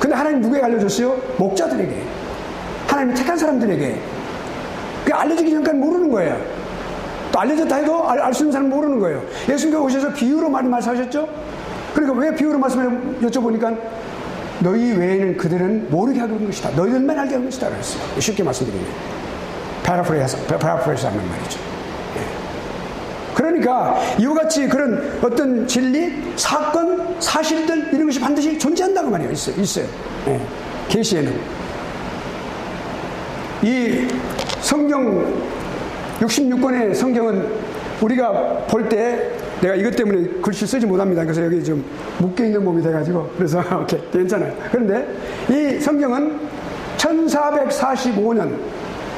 근데 하나님 누구에게 알려줬어요? 목자들에게. 하나님이 택한 사람들에게. 그게 알려지기 전까지 모르는 거예요. 또 알려졌다 해도 알 수 있는 사람은 모르는 거예요. 예수님께서 오셔서 비유로 많이 말씀하셨죠? 그러니까 왜 비유로 말씀을 여쭤보니까 너희 외에는 그들은 모르게 하고 있는 것이다. 너희들만 알게 하고 있는 것이다. 그랬어요. 쉽게 말씀드리면. 파라프레이스 하는 말이죠. 예. 그러니까 이와 같이 그런 어떤 진리, 사건, 사실들 이런 것이 반드시 존재한다고 말이에요. 있어요. 예. 계시에는. 이 성경 66권의 성경은 우리가 볼 때 내가 이것 때문에 글씨 쓰지 못합니다. 그래서 여기 좀 묶여있는 몸이 돼가지고 그래서 오케이 괜찮아요. 그런데 이 성경은 1445년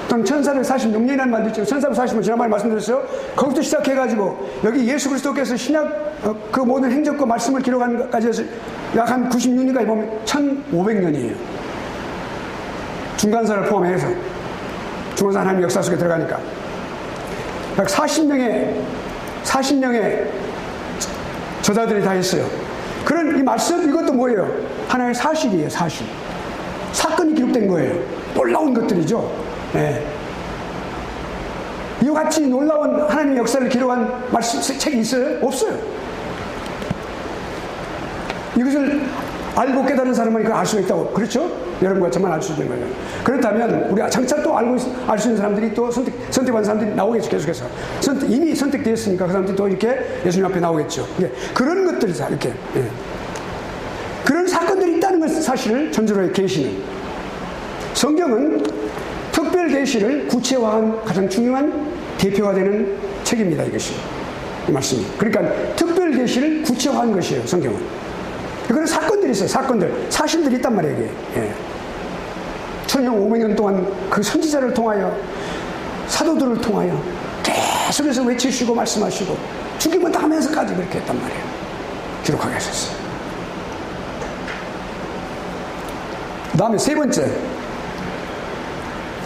또는 1446년이라는 말도 있죠. 1445년 지난번에 말씀드렸어요. 거기부터 시작해가지고 여기 예수 그리스도께서 신약 그 모든 행적과 말씀을 기록한 것까지 해서 약 한 96년까지 보면 1500년이에요. 중간사를 포함해서 중간사 하나님의 역사 속에 들어가니까 약 40명의 저자들이 다 있어요. 그런 이 말씀 이것도 뭐예요? 하나의 사실이에요. 사실. 사건이 기록된 거예요. 놀라운 것들이죠. 네. 이와 같이 놀라운 하나님의 역사를 기록한 말씀 책이 있어요? 없어요. 이것을 알고 깨달은 사람은 그걸 알 수 있다고. 그렇죠? 여러분과 저만 알 수 있는 거예요. 그렇다면 우리가 장차 또 알 수 있는 사람들이 또 선택받은 사람들이 나오겠죠. 계속해서. 이미 선택되었으니까 그 사람들이 또 이렇게 예수님 앞에 나오겠죠. 예. 그런 것들이 다 이렇게. 예. 그런 사건들이 있다는 것 사실을 전제로 계시는. 성경은 특별 계시를 구체화한 가장 중요한 대표가 되는 책입니다. 이것이. 이 말씀이. 그러니까 특별 계시를 구체화한 것이에요. 성경은. 그런 사건들이 있어요. 사실들이 있단 말이에요. 이게. 예. 1500년 동안 그 선지자를 통하여 사도들을 통하여 계속해서 외치시고 말씀하시고 죽임을 당하면서까지 그렇게 했단 말이에요. 기록하게 하셨어요. 그 다음에 세 번째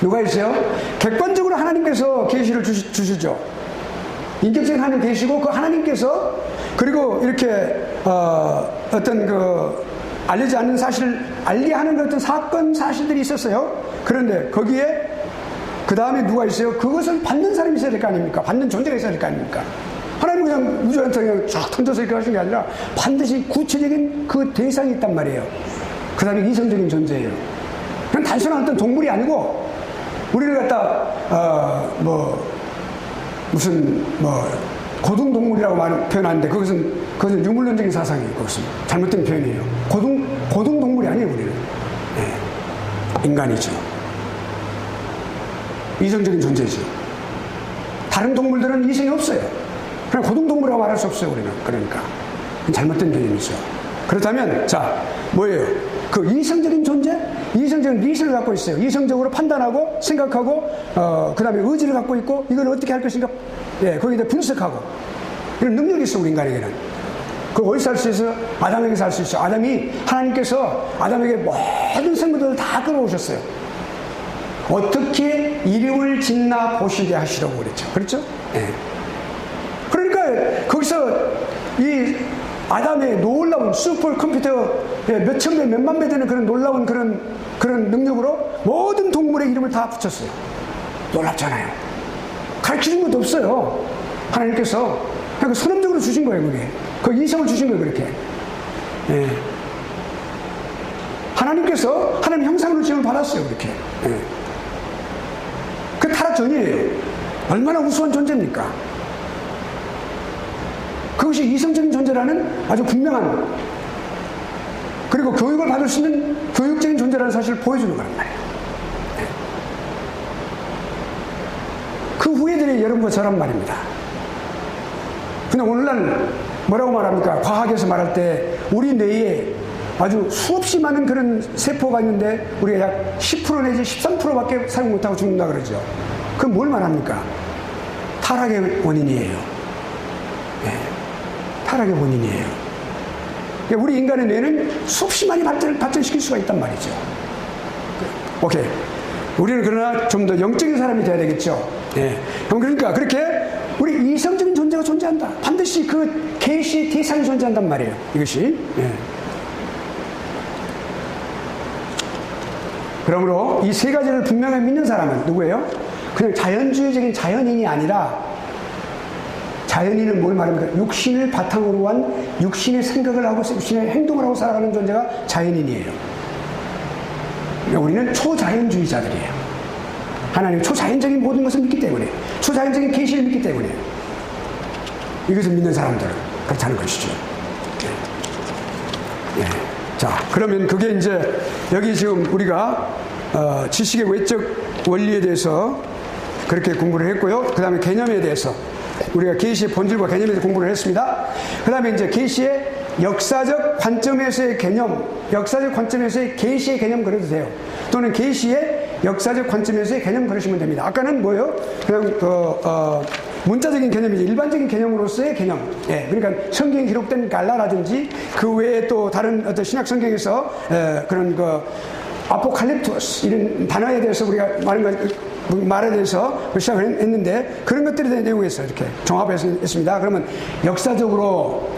누가 있어요? 객관적으로 하나님께서 계시를 주시죠. 인격적인 하나님 계시고 그 하나님께서 그리고 이렇게 어떤 그 알리지 않는 사실을 알게 하는 어떤 사건 사실들이 있었어요. 그런데 거기에 그 다음에 누가 있어요? 그것을 받는 사람이 있어야 될 거 아닙니까? 받는 존재가 있어야 될 거 아닙니까? 하나님은 그냥 우주한테 그냥 쫙 던져서 이렇게 하신 게 아니라 반드시 구체적인 그 대상이 있단 말이에요. 그 다음에 이성적인 존재예요. 그냥 단순한 어떤 동물이 아니고 우리를 갖다 무슨 고등동물이라고 표현하는데 그것은 유물론적인 사상이에요. 그것은 잘못된 표현이에요. 고등동물이 아니에요. 우리는. 네. 인간이죠. 이성적인 존재죠. 다른 동물들은 이성이 없어요. 그냥 고등동물이라고 말할 수 없어요. 우리는. 그러니까 잘못된 개념이죠. 그렇다면 자 뭐예요? 그 이성적인 존재? 이성적인 리선을 갖고 있어요. 이성적으로 판단하고 생각하고 그 다음에 의지를 갖고 있고 이걸 어떻게 할 것인가 거기에 분석하고 이런 능력이 있어 우리 인간에게는. 그걸 어디서 할 수 있어요? 아담에게서 할 수 있어요. 아담이 하나님께서 아담에게 모든 생물들을 다 끌어오셨어요. 어떻게 이름을 짓나 보시게 하시라고 그랬죠. 그렇죠? 네. 그러니까 거기서 이 아담의 놀라운 슈퍼 컴퓨터 몇천 배, 몇만 배 되는 그런 놀라운 그런 능력으로 모든 동물의 이름을 다 붙였어요. 놀랍잖아요. 가르치는 것도 없어요. 하나님께서 그냥 선언적으로 주신 거예요. 그게. 그 이성을 주신 거예요. 그렇게. 예. 하나님께서 하나님 형상으로 지음을 받았어요. 그렇게. 예. 그 타락 전이에요. 얼마나 우수한 존재입니까? 그것이 이성적인 존재라는 아주 분명한, 그리고 교육을 받을 수 있는 교육적인 존재라는 사실을 보여주는 거란 말이에요. 그 후예들이 여러분과 저란 말입니다. 근데 오늘날 뭐라고 말합니까? 과학에서 말할 때 우리 뇌에 아주 수없이 많은 그런 세포가 있는데 우리가 약 10% 내지 13%밖에 사용 못하고 죽는다 그러죠. 그럼 뭘 말합니까? 타락의 원인이에요. 네. 타락의 원인이에요. 그러니까 우리 인간의 뇌는 수없이 많이 발전시킬 수가 있단 말이죠. 오케이. 우리는 그러나 좀 더 영적인 사람이 돼야 되겠죠. 네. 그러니까 그렇게 우리 이성적인 존재가 존재한다. 반드시 그 계시의 대상이 존재한단 말이에요. 이것이. 네. 그러므로 이 세 가지를 분명히 믿는 사람은 누구예요? 그냥 자연주의적인 자연인이 아니라, 자연인은 뭘 말합니까? 육신을 바탕으로 한 육신의 생각을 하고 육신의 행동을 하고 살아가는 존재가 자연인이에요. 그러니까 우리는 초자연주의자들이에요. 하나님 초자연적인 모든 것을 믿기 때문에, 초자연적인 계시를 믿기 때문에 이것을 믿는 사람들은 그렇다는 것이죠. 예. 예. 자, 그러면 그게 이제 여기 지금 우리가 지식의 외적 원리에 대해서 그렇게 공부를 했고요. 그 다음에 개념에 대해서 우리가 계시의 본질과 개념에 대해서 공부를 했습니다. 그 다음에 이제 계시의 역사적 관점에서의 개념, 역사적 관점에서의 계시의 개념 그려도 돼요. 또는 계시의 역사적 관점에서의 개념 그러시면 됩니다. 아까는 뭐예요? 그냥 문자적인 개념이지, 일반적인 개념으로서의 개념. 예, 그러니까 성경에 기록된 갈라라든지 그 외에 또 다른 어떤 신약 성경에서 그런 아포칼립투스 이런 단어에 대해서 우리가 말에 대해서 시작을 했는데, 그런 것들에 대한 내용에서 이렇게 종합해서 했습니다. 그러면 역사적으로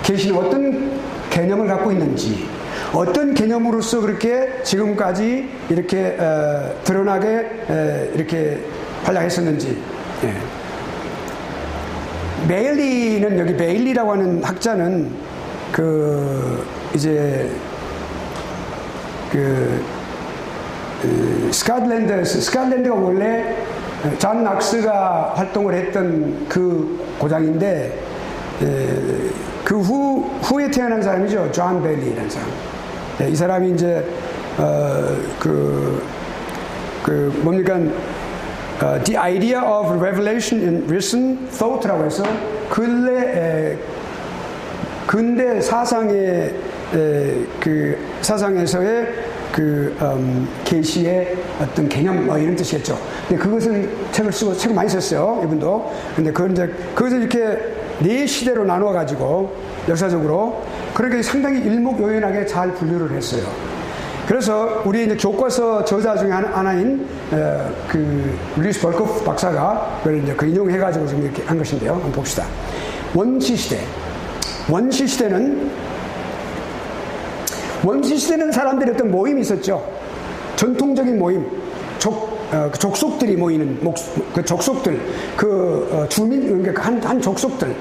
계시는 어떤 개념을 갖고 있는지, 어떤 개념으로서 그렇게 지금까지 이렇게 드러나게 이렇게 활약했었는지. 예. 메일리는, 여기 메일리라고 하는 학자는 스카틀랜드가 원래 존 낙스가 활동을 했던 그 고장인데, 그 후에 태어난 사람이죠. 존 베일리라는 사람. 이 사람이 이제 The Idea of Revelation in Recent Thought라고 해서 근대 사상의 사상에서의 계시의 어떤 개념 이런 뜻이겠죠. 근데 그것을 책을 많이 썼어요, 이분도. 근데 그것을 이렇게 네 시대로 나누어 가지고 역사적으로 그렇게 상당히 일목요연하게 잘 분류를 했어요. 그래서 우리 이제 교과서 저자 중에 하나인 루이스 벌코프 박사가 그걸 이제 인용해가지고 지금 이렇게 한 것인데요. 한번 봅시다. 원시시대는 사람들이 어떤 모임이 있었죠. 전통적인 모임, 족속들이 모이는 그 족속들, 주민, 그러니까 한 족속들,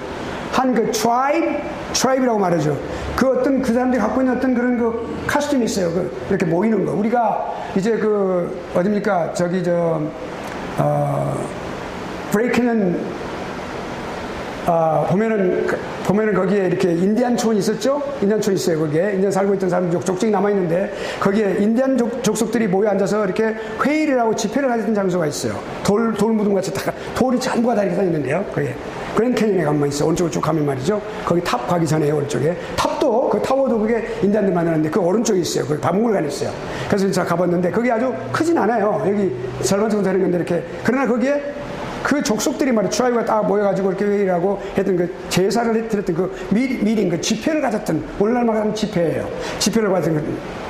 트라이브라고 말하죠. 그 사람들이 갖고 있는 어떤 그런 카스튬이 있어요. 이렇게 모이는 거. 우리가 이제 어딥니까? 브레이크는, 보면은 거기에 이렇게 인디안촌이 있었죠? 인디안촌이 있어요, 거기에. 인디안 살고 있던 사람 족적이 남아있는데, 거기에 인디안 족속들이 모여 앉아서 이렇게 회의를 하고 집회를 하던 장소가 있어요. 돌 무덤 같이 돌이 전부가 다 이렇게 다 있는데요, 거기에. 그랜드 캐니언에 가면 있어. 오른쪽으로 쭉 가면 말이죠. 거기 탑 가기 전에 오른쪽에. 타워도 그게 인디안들 만드는데 그 오른쪽에 있어요. 거기 박물관에 있어요. 그래서 제가 가봤는데, 거기 아주 크진 않아요. 여기 절반 정도 되는 건데, 이렇게. 그러나 거기에 그 족속들이 말이야, 트라이브가 딱 모여가지고 이렇게 회의를 하고 했던 제사를 드렸던 미팅, 집회를 가졌던, 오늘날 말하는 집회예요. 집회를 가졌던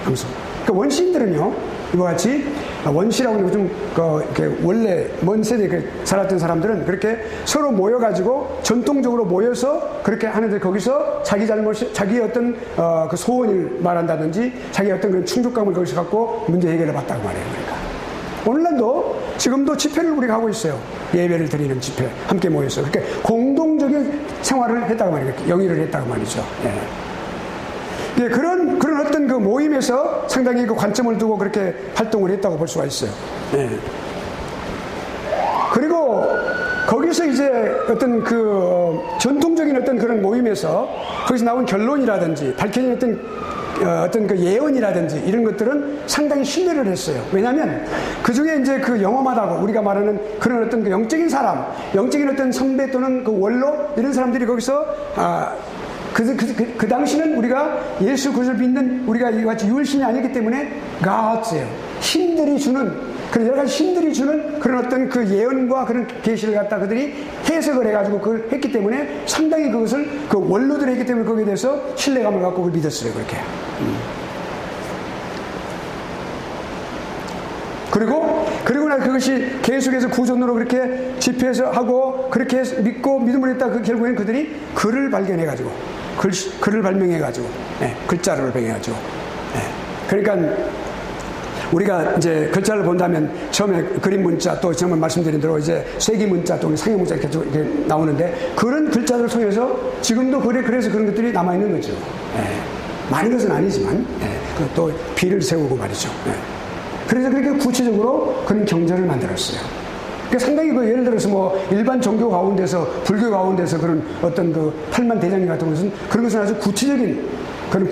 장소. 원시인들은요, 이와 같이, 원시라고 요즘, 이렇게 원래 먼 세대에 살았던 사람들은 그렇게 서로 모여가지고 전통적으로 모여서 그렇게 하는데, 거기서 자기의 어떤, 소원을 말한다든지, 자기의 어떤 그런 충족감을 거기서 갖고 문제 해결을 봤다고 말해요. 그러니까. 오늘날도 지금도 집회를 우리가 하고 있어요. 예배를 드리는 집회. 함께 모여서. 그렇게 공동적인 생활을 했다고 말이에요. 영위를 했다고 말이죠. 예. 예, 그런 어떤 모임에서 상당히 관점을 두고 그렇게 활동을 했다고 볼 수가 있어요. 예. 그리고 거기서 이제 어떤 전통적인 어떤 그런 모임에서 거기서 나온 결론이라든지 밝혀진 어떤 그 예언이라든지 이런 것들은 상당히 신뢰를 했어요. 왜냐하면 그 중에 이제 그 영험하다고 우리가 말하는 그런 어떤 그 영적인 사람, 영적인 어떤 선배 또는 그 원로 이런 사람들이 거기서 그 당시는 우리가 예수 그리스도를 믿는 우리가 이같이 유일신이 아니기 때문에 God예요. 신들이 주는 그런 여러 가지 신들이 주는 그런 어떤 그 예언과 그런 계시를 갖다 그들이 해석을 해가지고 그걸 했기 때문에 상당히 그것을 그 원로들이 했기 때문에 거기에 대해서 신뢰감을 갖고 그걸 믿었어요. 그렇게. 그리고 나 그것이 계속해서 구전으로 그렇게 집회해서 하고 그렇게 믿고 믿음을 했다. 결국엔 그들이 글을 발견해가지고 글을 발명해가지고 글자를 발명해가지고 그러니까 우리가 이제 글자를 본다면 처음에 그림 문자 또 처음에 말씀드린 대로 이제 세기 문자 또 상형 문자 이렇게 나오는데 그런 글자들을 통해서 지금도 그래서 그런 것들이 남아있는 거죠. 많은 것은 아니지만 또 비를 세우고 말이죠. 그래서 그렇게 구체적으로 그런 경전을 만들었어요. 그러니까 상당히 예를 들어서 뭐 일반 종교 가운데서 불교 가운데서 그런 어떤 그 8만 대장경 같은 것은 그런 것은 아주 구체적인 그런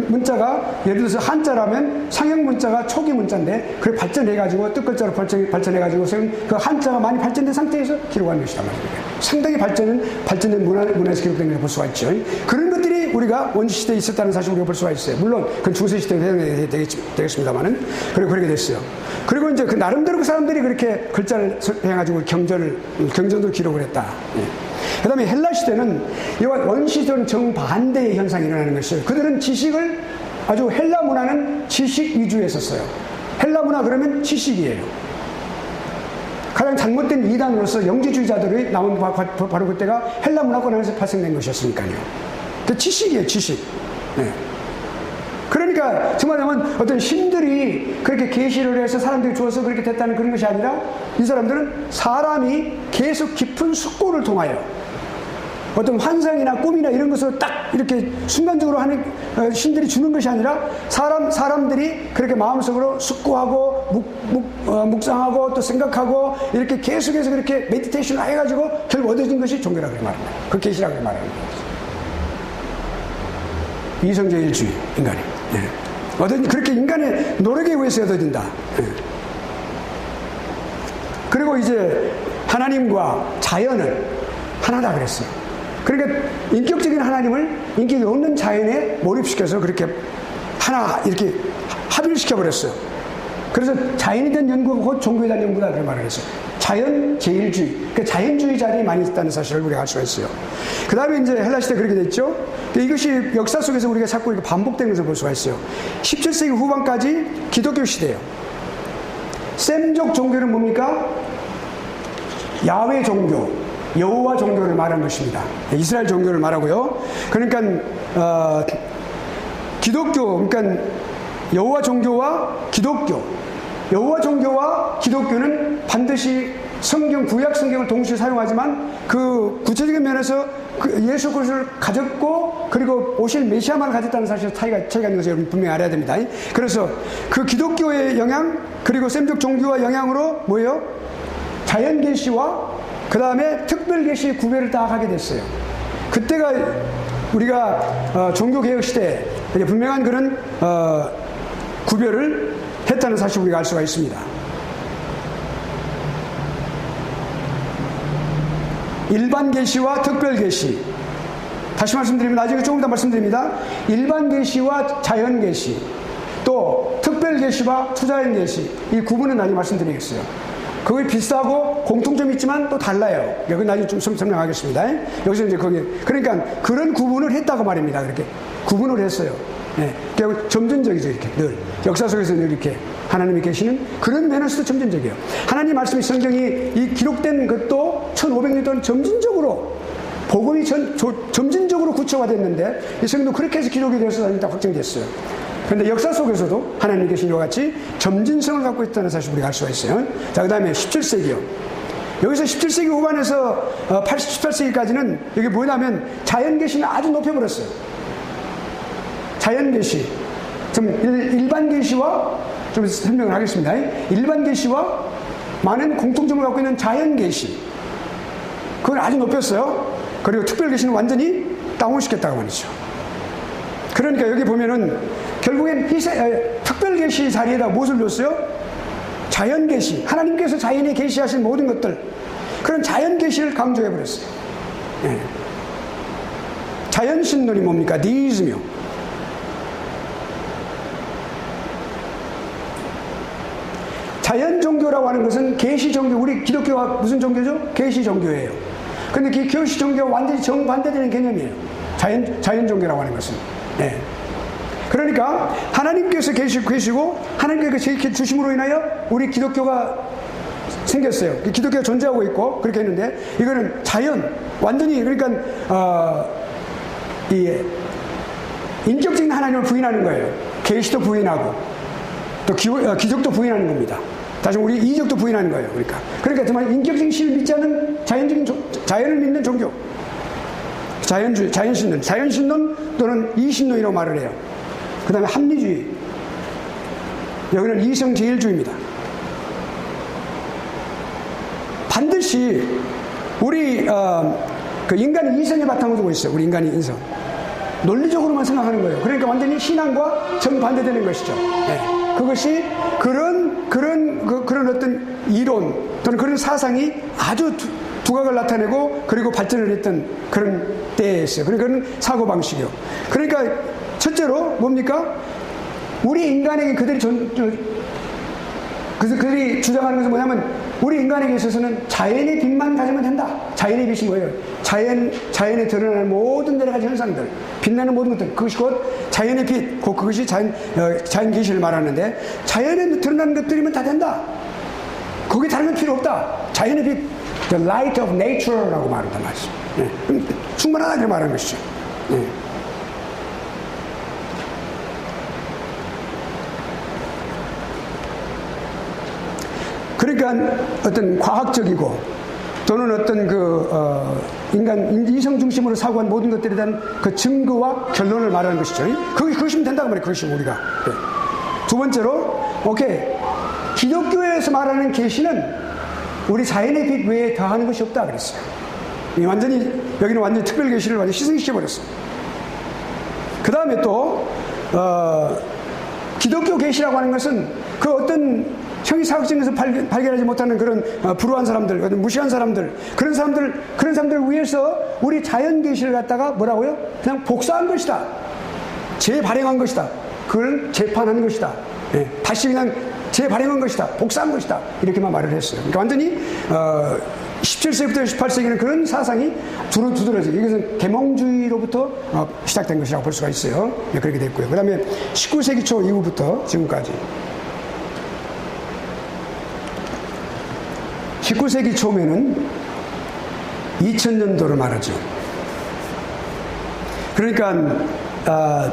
문자가 예를 들어서 한자라면 상형 문자가 초기 문자인데 그걸 발전해가지고 뜻글자로 발전해가지고 그 한자가 많이 발전된 상태에서 기록한 것이다 말입니다. 상당히 발전된 문화에서 기록된 걸 볼 수가 있죠. 그런 것들이 우리가 원시시대에 있었다는 사실을 우리가 볼 수가 있어요. 물론 그건 중세시대에 해당이 되겠습니다만은 그렇게 됐어요. 그리고 이제 그 나름대로 그 사람들이 그렇게 글자를 해가지고 경전도 기록을 했다. 그 다음에 헬라 시대는 이와 원시시대는 정반대의 현상이 일어나는 것이에요. 그들은 지식을 아주 헬라 문화는 지식 위주였었어요. 헬라 문화 그러면 지식이에요. 가장 잘못된 이단으로서 영지주의자들이 나온 바로 그때가 헬라 문화권 안에서 발생된 것이었으니까요. 그 지식이에요, 지식. 그러니까 정말 어떤 신들이 그렇게 계시를 해서 사람들이 주어서 그렇게 됐다는 그런 것이 아니라 이 사람들은 사람이 계속 깊은 숙고를 통하여 어떤 환상이나 꿈이나 이런 것을 딱 이렇게 순간적으로 하는 신들이 주는 것이 아니라 사람들이 그렇게 마음속으로 숙고하고 묵상하고 또 생각하고 이렇게 계속해서 그렇게 메디테이션을 해가지고 결국 얻어진 것이 종교라고 말합니다. 그 계시라고 말하는 거죠. 이성제일주의 인간이 그렇게 인간의 노력에 의해서 얻어진다. 그리고 이제 하나님과 자연을 하나다 그랬어요. 그러니까 인격적인 하나님을 인격이 없는 자연에 몰입시켜서 그렇게 하나 이렇게 합의를 시켜버렸어요. 그래서 자연에 대한 연구가 곧 종교에 대한 연구다 그런 말을 했어요. 자연제일주의, 그러니까 자연주의자들이 많이 있다는 사실을 우리가 알 수가 있어요. 그 다음에 이제 헬라시대 그렇게 됐죠. 이것이 역사 속에서 우리가 자꾸 이렇게 반복된 것을 볼 수가 있어요. 17세기 후반까지 기독교 시대예요. 셈족 종교는 뭡니까? 야훼 종교, 여호와 종교를 말하는 것입니다. 이스라엘 종교를 말하고요. 그러니까 기독교, 그러니까 여호와 종교와 기독교, 여호와 종교와 기독교는 반드시 구약 성경을 동시에 사용하지만 그 구체적인 면에서 그 예수 그리스도를 가졌고 그리고 오실 메시아만을 가졌다는 사실에 차이가 있는 것을 여러분 분명히 알아야 됩니다. 그래서 그 기독교의 영향 그리고 셈족 종교와 영향으로 뭐예요? 자연 계시와 그 다음에 특별 계시의 구별을 딱 하게 됐어요. 그때가 우리가 종교개혁 시대에 분명한 그런 구별을 했다는 사실을 우리가 알 수가 있습니다. 일반 계시와 특별 계시. 다시 말씀드리면 나중에 조금 더 말씀드립니다. 일반 계시와 자연 계시, 또 특별 계시와 투자연 계시, 이 구분은 나중에 말씀드리겠어요. 그게 비슷하고 공통점이 있지만 또 달라요. 여기 나중에 좀 설명하겠습니다. 여기서 이제 그러니까 그런 구분을 했다고 말입니다. 그렇게 구분을 했어요. 결국 점진적이죠. 이렇게 늘 역사 속에서 늘 이렇게 하나님이 계시는 그런 면에서도 점진적이에요. 하나님 말씀이 성경이 이 기록된 것도 1500년 동안 점진적으로 복음이 점진적으로 구체화됐는데 이 성경도 그렇게 해서 기록이 되어서 다 확정됐어요. 그런데 역사 속에서도 하나님 계신 이와 같이 점진성을 갖고 있다는 사실을 우리가 알 수가 있어요. 자, 그 다음에 17세기요. 여기서 17세기 후반에서 18세기까지는 이게 뭐냐면 자연계시는 아주 높여버렸어요. 자연계시. 좀 일반 계시와 좀 설명을 하겠습니다. 일반 계시와 많은 공통점을 갖고 있는 자연계시. 그걸 아주 높였어요. 그리고 특별 계시는 완전히 다운시켰다고 말이죠. 그러니까 여기 보면은 결국엔 특별 계시 자리에다 무엇을 뒀어요? 자연 계시. 하나님께서 자연에 계시하신 모든 것들, 그런 자연 계시를 강조해 버렸어요. 예. 자연 신론이 뭡니까? 디이즘이요. 자연 종교라고 하는 것은 계시 종교, 우리 기독교가 무슨 종교죠? 계시 종교예요. 근데 그 계시 종교와 완전히 정반대되는 개념이에요. 자연 종교라고 하는 것은. 네. 그러니까 하나님께서 계시고 하나님께서 주심으로 인하여 우리 기독교가 생겼어요. 기독교가 존재하고 있고 그렇게 했는데, 이거는 자연, 완전히, 그러니까 이 인격적인 하나님을 부인하는 거예요. 계시도 부인하고 또 기적도 부인하는 겁니다. 다시 우리 이적도 부인하는 거예요. 그러니까 정말 인격적인 신을 믿지 않는 자연을 믿는 종교, 자연신론 또는 이신론이라고 말을 해요. 그 다음에 합리주의, 여기는 이성제일주의입니다. 반드시 우리 그 인간이 이성에 바탕을 두고 있어요. 우리 인간이 인성, 논리적으로만 생각하는 거예요. 그러니까 완전히 신앙과 정반대되는 것이죠. 네. 그것이 그런 어떤 이론 또는 그런 사상이 아주 두각을 나타내고 그리고 발전을 했던 그런 때였어요. 그러니까 그런 사고방식이요. 그러니까 첫째로 뭡니까? 우리 인간에게 그들이 주장하는 것은 뭐냐면, 우리 인간에게 있어서는 자연의 빛만 가지면 된다. 자연의 빛이 뭐예요? 자연에 드러나는 모든 여러 가지 현상들, 빛나는 모든 것들, 그것이 곧 자연의 빛, 그것이 자연 계시를 말하는데, 자연에 드러나는 것들이면 다 된다. 거기 다른 건 필요 없다. 자연의 빛, the light of nature라고 말한단 말이죠. 네. 충분하다 이렇게 말하는 것이죠. 네. 그러니까 어떤 과학적이고 또는 어떤 인간 이성 중심으로 사고한 모든 것들에 대한 그 증거와 결론을 말하는 것이죠. 그것이면 된다고 말이에요. 그것이 우리가. 네. 두 번째로, 기독교에서 말하는 계시는 우리 자연의 빛 외에 더하는 것이 없다 그랬어요. 여기는 완전히 특별 계시를 완전히 희생시켜 버렸어요. 그 다음에 또 기독교 계시라고 하는 것은 그 어떤 형이사학적에서 발견하지 못하는 그런 불우한 사람들, 무시한 사람들, 그런 사람들을 위해서 우리 자연 계시를 갖다가 뭐라고요? 그냥 복사한 것이다. 재발행한 것이다. 그걸 재판한 것이다. 예, 다시 그냥 재발행한 것이다. 복사한 것이다. 이렇게만 말을 했어요. 그러니까 완전히 17세기부터 18세기는 그런 사상이 두드러져요. 이것은 계몽주의로부터 시작된 것이라고 볼 수가 있어요. 네, 그렇게 됐고요. 그 다음에 19세기 초 이후부터 지금까지 19세기 초면은 2000년도를 말하죠. 그러니까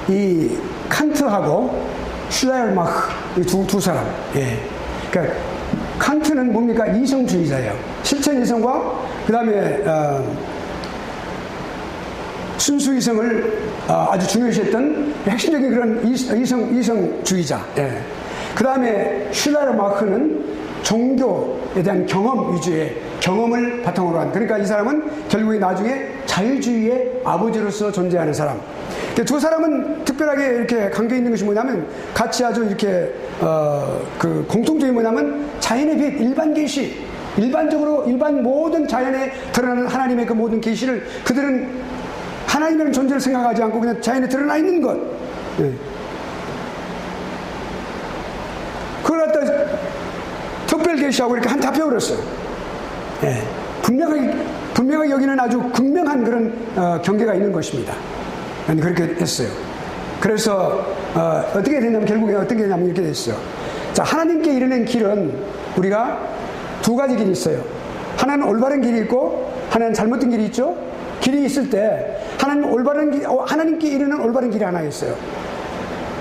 이 칸트하고 슐라이어마흐 이 두 사람. 예. 그러니까 칸트는 뭡니까? 이성주의자예요. 실천 이성과 그 다음에 순수 이성을 아주 중요시했던 핵심적인 그런 이성주의자. 예. 그 다음에 슐라이어마흐는 종교에 대한 경험 위주의 경험을 바탕으로 한, 그러니까 이 사람은 결국에 나중에 자유주의의 아버지로서 존재하는 사람. 두 사람은 특별하게 이렇게 관계 있는 것이 뭐냐면, 같이 아주 이렇게 그 공통점이 뭐냐면 자연의 빛, 일반 계시, 일반적으로 일반 모든 자연에 드러나는 하나님의 그 모든 계시를 그들은 하나님이라는 존재를 생각하지 않고 그냥 자연에 드러나 있는 것. 네. 그걸 갖다 특별 계시하고 이렇게 한타 펴버렸어요. 예. 분명하게 여기는 아주 극명한 그런 경계가 있는 것입니다. 그렇게 했어요. 그래서 어떻게 됐냐면, 결국에 어떻게 되냐면 이렇게 됐어요. 자, 하나님께 이르는 길은 우리가 두 가지 길이 있어요. 하나는 올바른 길이 있고 하나는 잘못된 길이 있죠. 길이 있을 때 하나님께 이르는 올바른 길이 하나 있어요.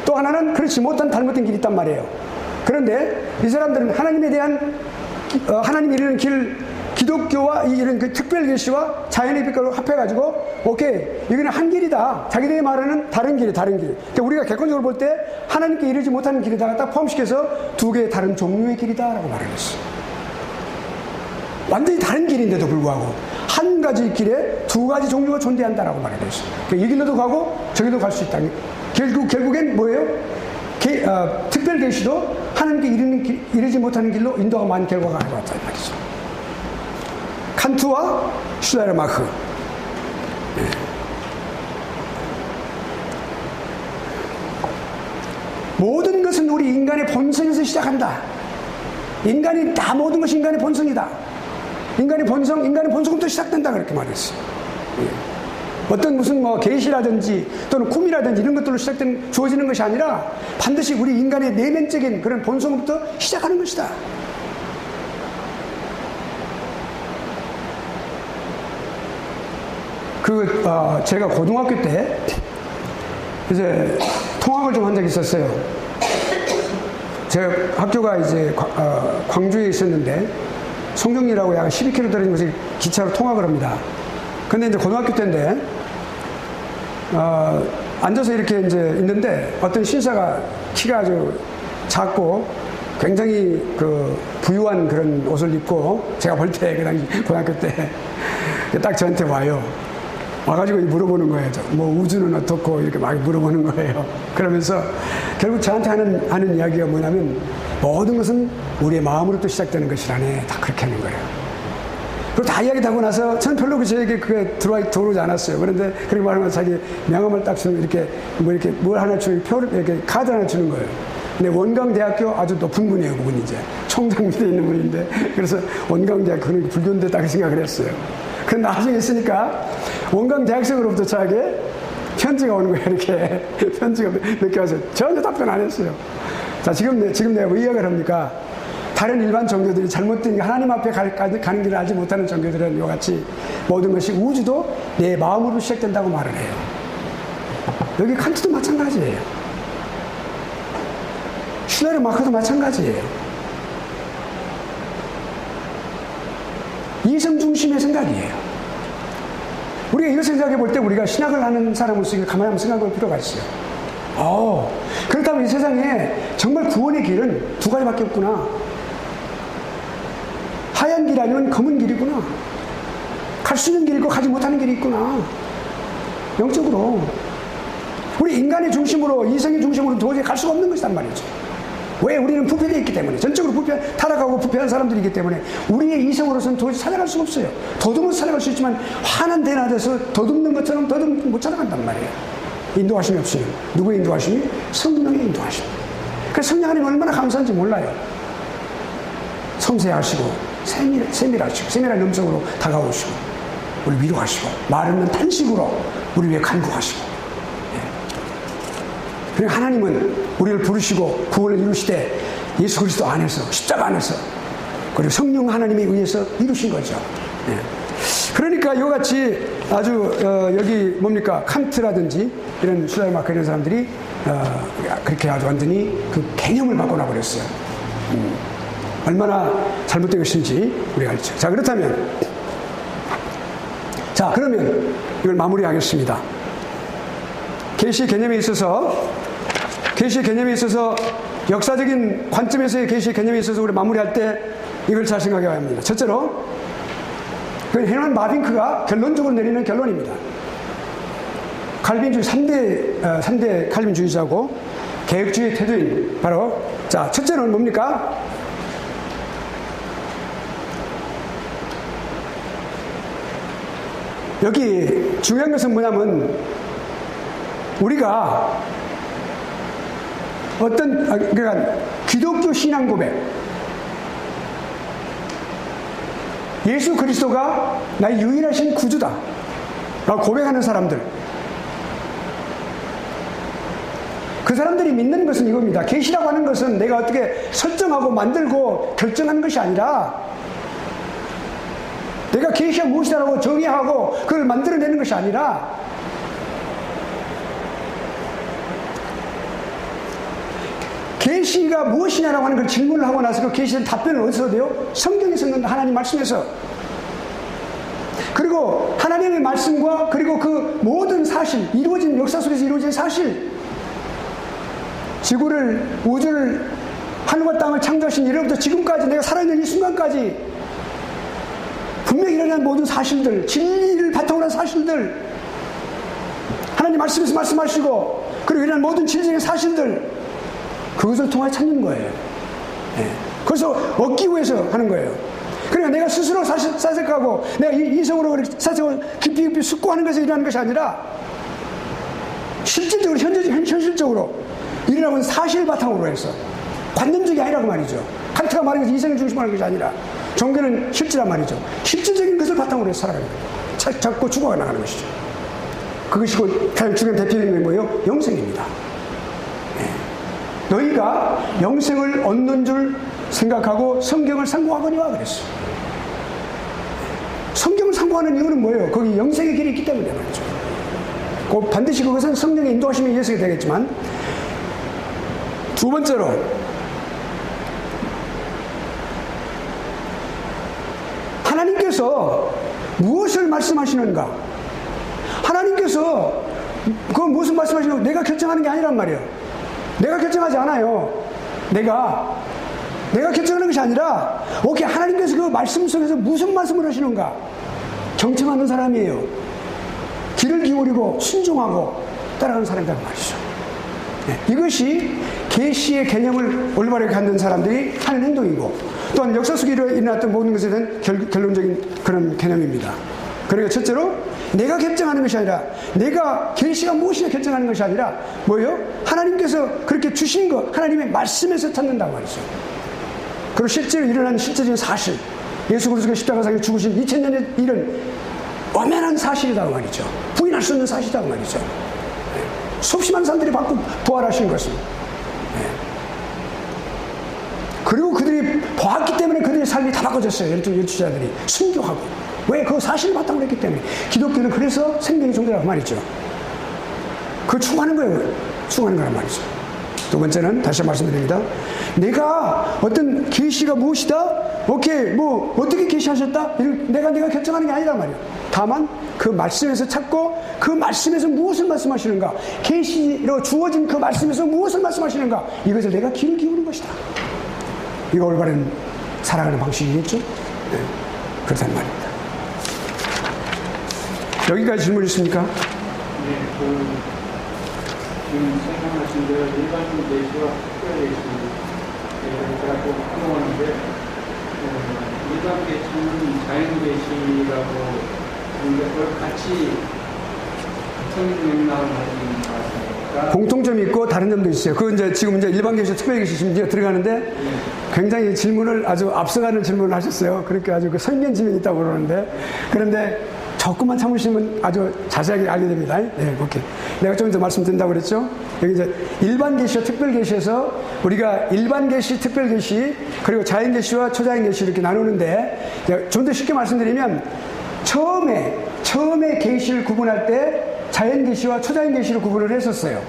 또 하나는 그렇지 못한 잘못된 길이 있단 말이에요. 그런데 이 사람들은 하나님에 대한 하나님이 이르는 길, 기독교와 이런 그 특별 계시와 자연의 빛깔로 합해가지고 이거는 한 길이다. 자기들이 말하는 다른 길. 그러니까 우리가 객관적으로 볼 때 하나님께 이르지 못하는 길에다가 딱 포함시켜서 두 개의 다른 종류의 길이다라고 말을 했어요. 완전히 다른 길인데도 불구하고 한 가지 길에 두 가지 종류가 존재한다라고 말하고 있어요. 이 길로도 가고 저기도 갈 수 있다. 결국엔 뭐예요? 특별 계시도 하나님께 이르지 못하는 길로 인도하면 결과가 가져왔다 이 말이죠. 칸트와 슐레르마크. 네. 모든 것은 우리 인간의 본성에서 시작한다. 모든 것이 인간의 본성이다. 인간의 본성부터 시작된다. 그렇게 말했어요. 어떤 무슨 계시라든지 또는 꿈이라든지 이런 것들로 주어지는 것이 아니라 반드시 우리 인간의 내면적인 그런 본성부터 시작하는 것이다. 제가 고등학교 때 이제 통학을 좀 한 적이 있었어요. 제가 학교가 이제 광주에 있었는데 송정리라고 약 12km 떨어지면서 기차로 통학을 합니다. 근데 이제 고등학교 때인데 앉아서 이렇게 이제 있는데 어떤 신사가 키가 아주 작고 굉장히 부유한 그런 옷을 입고 제가 볼 때 그 당시 고등학교 때 딱 저한테 와가지고 물어보는 거예요. 뭐 우주는 어떻고 이렇게 막 물어보는 거예요. 그러면서 결국 저한테 하는 이야기가 뭐냐면 모든 것은 우리의 마음으로부터 시작되는 것이라네. 다 그렇게 하는 거예요. 그리고 다 이야기 하고 나서 저는 별로 저에게 그게 들어오지 않았어요. 그런데 그렇게 말하면 자기 명함을 딱 주는 이렇게 뭘 하나 주는 이렇게 카드 하나 주는 거예요. 근데 원광대학교 아주 높은 분이에요. 그분이 이제 총장 밑에 있는 분인데 그래서 원광대학교는 불교인데 딱 생각을 했어요. 그 나중에 있으니까 원광대학생으로부터 저에게 편지가 오는 거예요. 이렇게 편지가 몇 개 와서 전혀 답변 안 했어요. 자, 지금 내가 뭐 이야기를 합니까? 다른 일반 종교들이 잘못된 하나님 앞에 가는 길을 알지 못하는 종교들은 이같이 모든 것이 우주도 내 마음으로 시작된다고 말을 해요. 여기 칸트도 마찬가지예요. 슐레르마크도 마찬가지예요. 이성 중심의 생각이에요. 우리가 이걸 생각해 볼 때 우리가 신학을 하는 사람으로서 가만히 한번 생각해 볼 필요가 있어요. 그렇다면 이 세상에 정말 구원의 길은 두 가지밖에 없구나. 하얀 길 아니면 검은 길이구나. 갈 수 있는 길이 있고 가지 못하는 길이 있구나. 영적으로. 우리 인간의 중심으로, 이성의 중심으로 도저히 갈 수가 없는 것이란 말이죠. 왜? 우리는 부패되어 있기 때문에. 전적으로 타락하고 부패한 사람들이기 때문에 우리의 이성으로서는 도저히 찾아갈 수가 없어요. 더듬어서 찾아갈 수 있지만 환한 대낮에서 더듬는 것처럼 더듬 못 찾아간단 말이에요. 인도하심이 없어요. 누구의 인도하심이? 성령의 인도하심. 그래서 성령 하나님 얼마나 감사한지 몰라요. 섬세하시고 세밀하시고 세밀한 음성으로 다가오시고 우리 위로하시고 말없는 탄식으로 우리 위해 간구하시고. 그리고 하나님은 우리를 부르시고 구원을 이루시되 예수 그리스도 안에서 십자가 안에서 그리고 성령 하나님에 의해서 이루신 거죠. 그러니까 이같이 아주 여기 뭡니까 칸트라든지 이런 슐레르마크 이런 사람들이 그렇게 아주 완전히 그 개념을 바꿔놔 버렸어요. 얼마나 잘못된 것인지 우리가 알죠. 자, 그렇다면 그러면 이걸 마무리하겠습니다. 계시의 개념에 있어서 역사적인 관점에서의 계시의 개념에 있어서 우리 마무리할 때 이걸 잘 생각해야 합니다. 첫째로 그 헤르만 바빙크가 결론적으로 내리는 결론입니다. 칼빈주의 3대 칼빈주의자고 개혁주의 태도인 바로 첫째는 뭡니까? 여기 중요한 것은 뭐냐면 우리가 그러니까 기독교 신앙 고백, 예수 그리스도가 나의 유일하신 구주다 라고 고백하는 사람들, 그 사람들이 믿는 것은 이겁니다. 계시라고 하는 것은 내가 어떻게 설정하고 만들고 결정하는 것이 아니라 내가 계시가 무엇이다라고 정의하고 그걸 만들어내는 것이 아니라 계시가 무엇이냐라고 하는 걸 질문을 하고 나서 그 계시의 답변을 어디서 돼요? 성경에서 있는 하나님 말씀에서. 그리고 하나님의 말씀과 그리고 그 모든 사실, 이루어진 역사 속에서 이루어진 사실, 지구를, 우주를, 하늘과 땅을 창조하신 이로부터 지금까지 내가 살아있는 이 순간까지 운명에 일어난 모든 사실들, 진리를 바탕으로 한 사실들, 하나님 말씀에서 말씀하시고 그리고 일어난 모든 진리적인 사실들, 그것을 통해 찾는 거예요. 그래서 얻기 위해서 하는 거예요. 그러니까 내가 스스로 사색하고 내가 이성으로 사색을 깊이 숙고하는 것에 일어나는 것이 아니라 실질적으로 현실적으로 일어나는 사실 바탕으로 해서 관념적이 아니라고 말이죠. 칸트가 말한 것이 이성을 중심으로 하는 것이 아니라 종교는 실질란 말이죠. 실질적인 것을 바탕으로 해서 살아가는 거예요. 잡고 죽어가 나가는 것이죠. 그것이고 가장 중요한 대표적인 게 뭐예요? 영생입니다. 너희가 영생을 얻는 줄 생각하고 성경을 상고하거니와 그랬어요. 성경을 상고하는 이유는 뭐예요? 거기 영생의 길이 있기 때문에 말이죠. 꼭 반드시 그것은 성령의 인도하심에 의해서 되겠지만, 두 번째로 하나님께서 무엇을 말씀하시는가? 하나님께서 그 무슨 말씀하시는가? 내가 결정하는 게 아니란 말이에요. 내가 결정하지 않아요. 내가 결정하는 것이 아니라, 오케이, 하나님께서 그 말씀 속에서 무슨 말씀을 하시는가? 경청하는 사람이에요. 귀를 기울이고 순종하고 따라가는 사람이란 말이죠. 이것이 계시의 개념을 올바르게 갖는 사람들이 하는 행동이고, 또한 역사 속에 일어났던 모든 것에 대한 결론적인 그런 개념입니다. 그러니까 첫째로 내가 결정하는 것이 아니라, 내가 계시가 무엇이냐 결정하는 것이 아니라 뭐예요? 하나님께서 그렇게 주신 것, 하나님의 말씀에서 찾는다고 말이죠. 그리고 실제로 일어난 실제적인 사실, 예수 그리스도가 십자가상에 죽으신 2000년의 일은 엄연한 사실이라고 말이죠. 부인할 수 없는 사실이라고 말이죠. 수없이 많은 사람들이 받고 부활하신 것은. 그리고 그들이 보았기 때문에 그들의 삶이 다 바꿔졌어요. 열두자들이 순교하고. 왜? 그 사실을 바탕으로 했기 때문에. 기독교는 그래서 생명의 종교라고 말이죠. 그걸 추구하는 거예요. 추구하는 거란 말이죠. 두 번째는 다시 말씀드립니다. 내가 어떤 계시가 무엇이다? 오케이, 뭐 어떻게 계시하셨다? 내가 결정하는 게 아니란 말이에요. 다만 그 말씀에서 찾고 그 말씀에서 무엇을 말씀하시는가? 계시로 주어진 그 말씀에서 무엇을 말씀하시는가? 이것을 내가 귀를 기울이는 것이다. 이거 올바른 살아가는 방식이겠죠? 네, 그렇다는 말입니다. 여기까지 질문 있습니까? 네, 지금 설명하신 대로 일반적인 계시와 특별 계시라고 활용하는데, 일반 계시는 자연 계시라고 하는데 그걸 같이 성경 맥락을 가지고 있는 것 같습니다. 공통점이 있고 다른 점도 있어요. 그건 이제 지금 이제 일반 계시, 특별 계시 지금 들어가는데 굉장히 질문을 아주 앞서가는 질문을 하셨어요. 그렇게 아주 그 설명 질문이 있다고 그러는데, 그런데 조금만 참으시면 아주 자세하게 알게 됩니다. 네, 오케이. 내가 좀 더 말씀드린다고 그랬죠? 여기 이제 일반 계시와 특별 계시에서 우리가 일반 계시, 특별 계시, 그리고 자연 계시와 초자연 계시 이렇게 나누는데, 좀 더 쉽게 말씀드리면 처음에 계시를 구분할 때 자연 계시와 초자연 계시를 구분을 했었어요.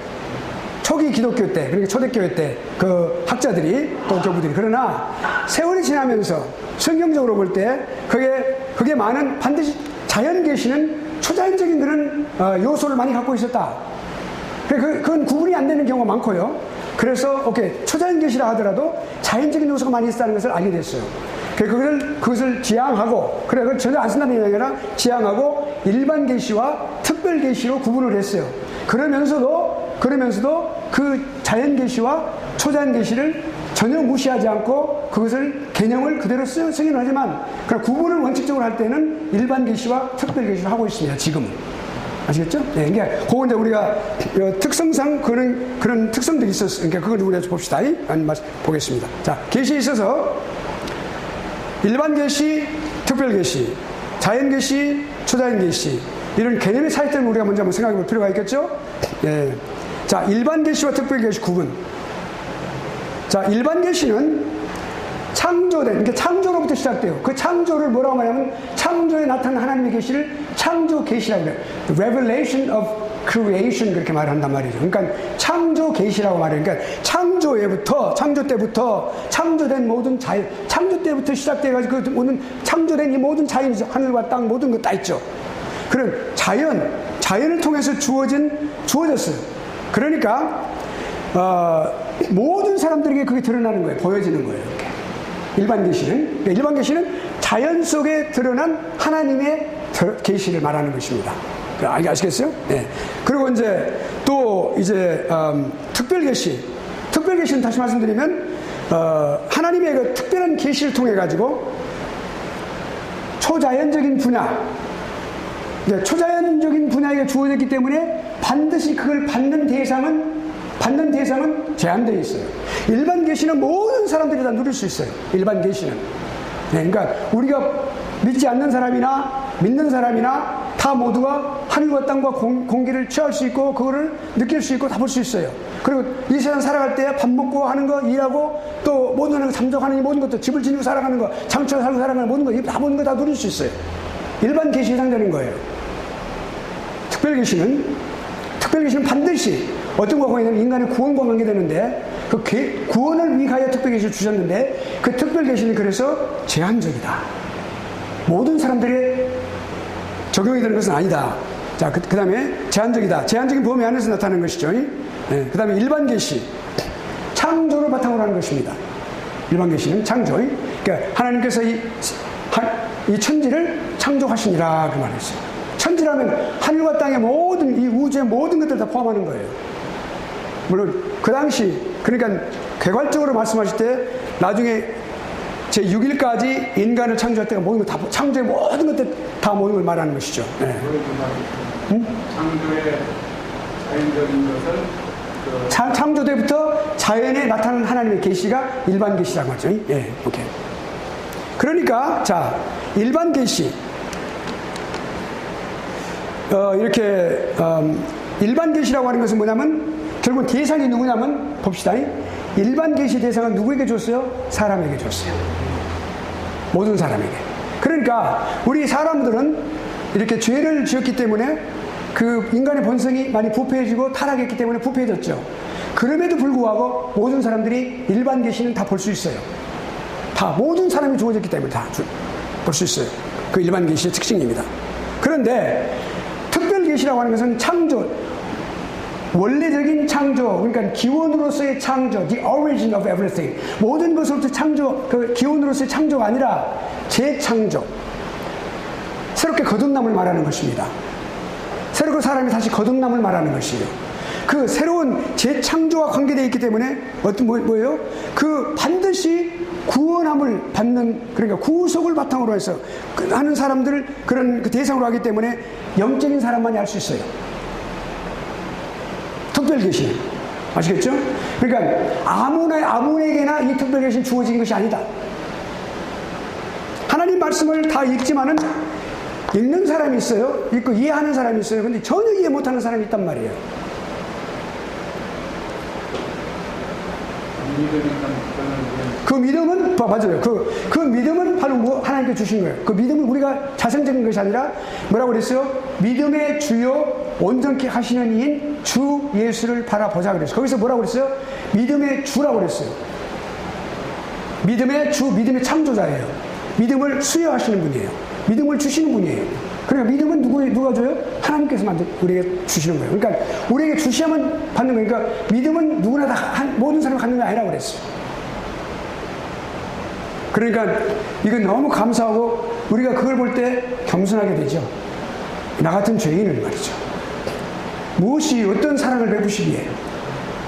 초기 기독교 때, 그러니까 초대교회 때 그 학자들이 또 교부들이. 그러나 세월이 지나면서 성경적으로 볼 때 그게 많은 반드시 자연 계시는 초자연적인 그런 요소를 많이 갖고 있었다. 그건 구분이 안 되는 경우가 많고요. 그래서 오케이, 초자연 계시라 하더라도 자연적인 요소가 많이 있다는 것을 알게 됐어요. 그것을 지향하고, 그걸 전혀 안 쓴다는 게 아니라 지향하고 일반 계시와 특별 계시로 구분을 했어요. 그러면서도 그 자연 계시와 초자연 계시를 전혀 무시하지 않고 그것을 개념을 그대로 쓰기는 하지만, 그러나 구분을 원칙적으로 할 때는 일반 계시와 특별 계시를 하고 있습니다. 지금은. 아시겠죠? 네, 그러니까 그건 이제 우리가 특성상 그런 특성들이 있었어요. 그러니까 그걸 우리가 봅시다. 보겠습니다. 자, 계시에 있어서 일반 계시, 특별 계시, 자연 계시, 초자연 계시, 이런 개념의 차이점을 우리가 먼저 한번 생각해 볼 필요가 있겠죠? 네. 자, 일반 계시와 특별 계시 구분. 자, 일반 계시는 그러니까 창조로부터 시작돼요. 그 창조를 뭐라고 말하면, 창조에 나타난 하나님의 계시를 창조 계시라고 그래요. Revelation of Creation, 그렇게 말한단 말이죠. 그러니까 창조 계시라고 말해요. 그러니까 창조 때부터 창조된 모든 자연, 창조 때부터 시작돼가지고 그 모든 창조된 이 모든 자연이죠. 하늘과 땅 모든 것 다 있죠. 그런 자연을 통해서 주어졌어요. 그러니까 모든 사람들에게 그게 드러나는 거예요. 보여지는 거예요. 이렇게. 일반 계시는 자연 속에 드러난 하나님의 계시를 말하는 것입니다. 아시겠어요? 네. 그리고 이제 또 이제 특별 계시는 다시 말씀드리면 하나님의 그 특별한 계시를 통해 가지고 초자연적인 분야에게 주어졌기 때문에 반드시 그걸 받는 대상은 제한되어 있어요. 일반 계시는 모든 사람들이 다 누릴 수 있어요. 일반 계시는. 네, 그러니까 우리가 믿지 않는 사람이나 믿는 사람이나 다 모두가 하늘과 땅과 공기를 취할 수 있고 그거를 느낄 수 있고 다 볼 수 있어요. 그리고 이 세상 살아갈 때 밥 먹고 하는 거, 일하고 또 모든 잠적하는 모든 것도 집을 지니고 살아가는 거, 장처에 살고 살아가는 모든 거, 다 모든 거 다 누릴 수 있어요. 일반 계시에 해당되는 거예요. 특별 계시는 반드시 어떤 거가 있냐면 인간의 구원과 관계되는데 그 구원을 위하여 특별 계시를 주셨는데 그 특별 계시는 그래서 제한적이다. 모든 사람들이 적용이 되는 것은 아니다. 자, 그 다음에 제한적이다. 제한적인 범위 안에서 나타나는 것이죠. 네, 그 다음에 일반 계시. 창조를 바탕으로 하는 것입니다. 일반 계시는 창조. 그러니까 하나님께서 이 천지를 창조하시니라 그 말이었어요. 천지라면 하늘과 땅의 모든 이 우주의 모든 것들을 다 포함하는 거예요. 물론 그 당시 그러니까 개괄적으로 말씀하실 때 나중에 제6일까지 인간을 창조할 때가 모든 걸 다 창조의 모든 것들 다 모든 걸 말하는 것이죠. 네. 창조의 자연적인 것을 창조 때부터 자연에 나타나는 하나님의 계시가 일반 계시라고 하죠. 예, 오케이. 그러니까 자 일반 계시 이렇게 일반 계시라고 하는 것은 뭐냐면 결국 대상이 누구냐면 봅시다. 일반 계시 대상은 누구에게 줬어요? 사람에게 줬어요. 모든 사람에게. 그러니까 우리 사람들은 이렇게 죄를 지었기 때문에 그 인간의 본성이 많이 부패해지고 타락했기 때문에 부패해졌죠. 그럼에도 불구하고 모든 사람들이 일반 계시는 다 볼 수 있어요. 다 모든 사람이 주어졌기 때문에 다 볼 수 있어요. 그 일반 계시의 특징입니다. 그런데 특별 계시라고 하는 것은 창조, 원래적인 창조, 그러니까 기원으로서의 창조, the origin of everything. 모든 것으로부터 창조, 그 기원으로서의 창조가 아니라 재창조. 새롭게 거듭남을 말하는 것입니다. 새롭게 사람이 다시 거듭남을 말하는 것이에요. 그 새로운 재창조와 관계되어 있기 때문에 뭐예요? 그 반드시 구원함을 받는, 그러니까 구속을 바탕으로 해서 하는 사람들을 그런 그 대상으로 하기 때문에 영적인 사람만이 할 수 있어요. 특별 계시. 아시겠죠? 그러니까 아무에게나 이 특별 계시는 주어진 것이 아니다. 하나님 말씀을 다 읽지만은 읽는 사람이 있어요. 읽고 이해하는 사람이 있어요. 근데 전혀 이해 못하는 사람이 있단 말이에요. 그 믿음은 맞아요. 그 믿음은 바로 하나님께 주신 거예요. 그 믿음은 우리가 자생적인 것이 아니라 뭐라고 그랬어요? 믿음의 주요 온전케 하시는 이인 주 예수를 바라보자 그랬어요. 거기서 뭐라고 그랬어요? 믿음의 주라고 그랬어요. 믿음의 주, 믿음의 창조자예요. 믿음을 수여하시는 분이에요. 믿음을 주시는 분이에요. 그러니까 믿음은 누가 줘요? 하나님께서 우리에게 주시는 거예요. 그러니까 우리에게 주시면 받는 거예요. 그러니까 믿음은 누구나 다 모든 사람이 갖는 게 아니라고 그랬어요. 그러니까 이건 너무 감사하고 우리가 그걸 볼 때 겸손하게 되죠. 나 같은 죄인을 말이죠. 무엇이 어떤 사랑을 베푸시기에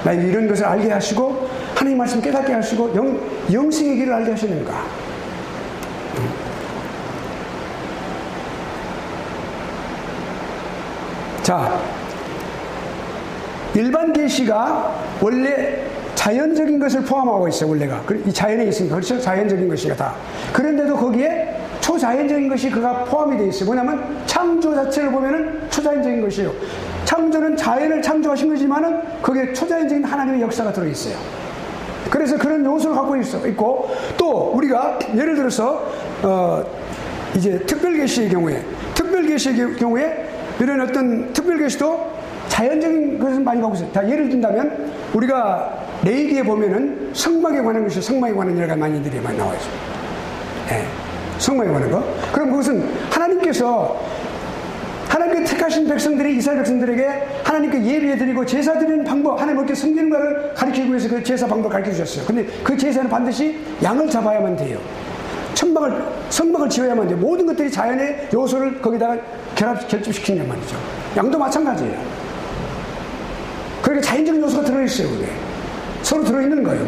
나에게 이런 것을 알게 하시고 하나님 말씀 깨닫게 하시고 영생의 길을 알게 하시는가. 자, 일반 계시가 원래 자연적인 것을 포함하고 있어요. 원래가 이 자연에 있으니까 그렇죠. 자연적인 것이가 다. 그런데도 거기에 초자연적인 것이 그가 포함이 되어 있어요. 뭐냐면 창조 자체를 보면은 초자연적인 것이에요. 창조는 자연을 창조하신 거지만은 거기에 초자연적인 하나님의 역사가 들어 있어요. 그래서 그런 요소를 갖고 있고 또 우리가 예를 들어서 이제 특별 계시의 경우에 이런 어떤 특별 계시도 자연적인 것을 많이 갖고 있어요. 다 예를 든다면 우리가 레이기에 보면은 성막에 관한 것이 성막에 관한 여러 가지 많이들이 많이 나와 있어요. 네. 성막에 관한 거. 그럼 그것은 하나님께서 택하신 백성들이 이스라엘 백성들에게 하나님께 예배해드리고 제사 드리는 방법, 하나님께 섬기는 것을 가르치기 위해서 그 제사 방법을 가르쳐 주셨어요. 근데 그 제사는 반드시 양을 잡아야만 돼요. 성막을 지어야만 돼요. 모든 것들이 자연의 요소를 거기다가 결집시키는 말이죠. 양도 마찬가지예요. 그러니까 자연적인 요소가 들어있어요, 그게. 서로 들어있는 거예요,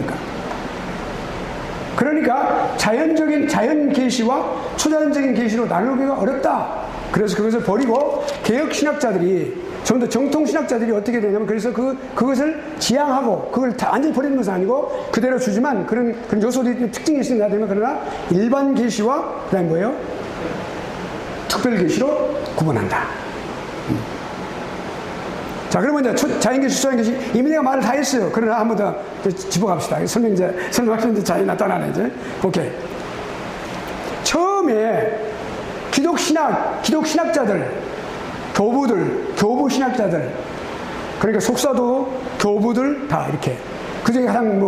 그러니까 자연 계시와 초자연적인 계시로 나누기가 어렵다. 그래서 그것을 버리고 개혁 신학자들이, 좀 더 정통 신학자들이 어떻게 되냐면, 그래서 그것을 지향하고 그걸 다 완전히 버리는 것은 아니고 그대로 주지만 그런 요소들이 특징이 있으면 되면, 그러나 일반 계시와 그다음에 뭐예요? 특별 계시로 구분한다. 자, 그러면 이제 자연계시, 초자연계시, 이미 내가 말을 다 했어요. 그러나 한 번 더 짚어갑시다. 설명하시는데 자연이 나타나네, 이제. 오케이. 처음에 기독신학자들, 교부 신학자들, 그러니까 속사도, 교부들 다 이렇게. 그 중에 가장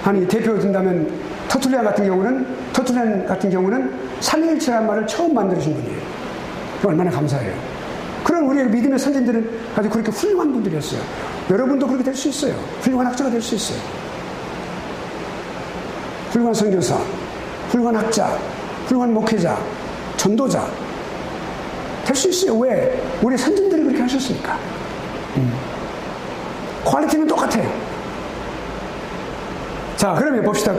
한 대표 든다면 터툴리안 같은 경우는 삼위일체라는 말을 처음 만드신 분이에요. 얼마나 감사해요. 그런 우리의 믿음의 선진들은 아주 그렇게 훌륭한 분들이었어요. 여러분도 그렇게 될 수 있어요. 훌륭한 학자가 될 수 있어요. 훌륭한 선교사, 훌륭한 학자, 훌륭한 목회자, 전도자 될 수 있어요. 왜? 우리 선진들이 그렇게 하셨으니까. 퀄리티는 똑같아요. 자, 그러면 봅시다.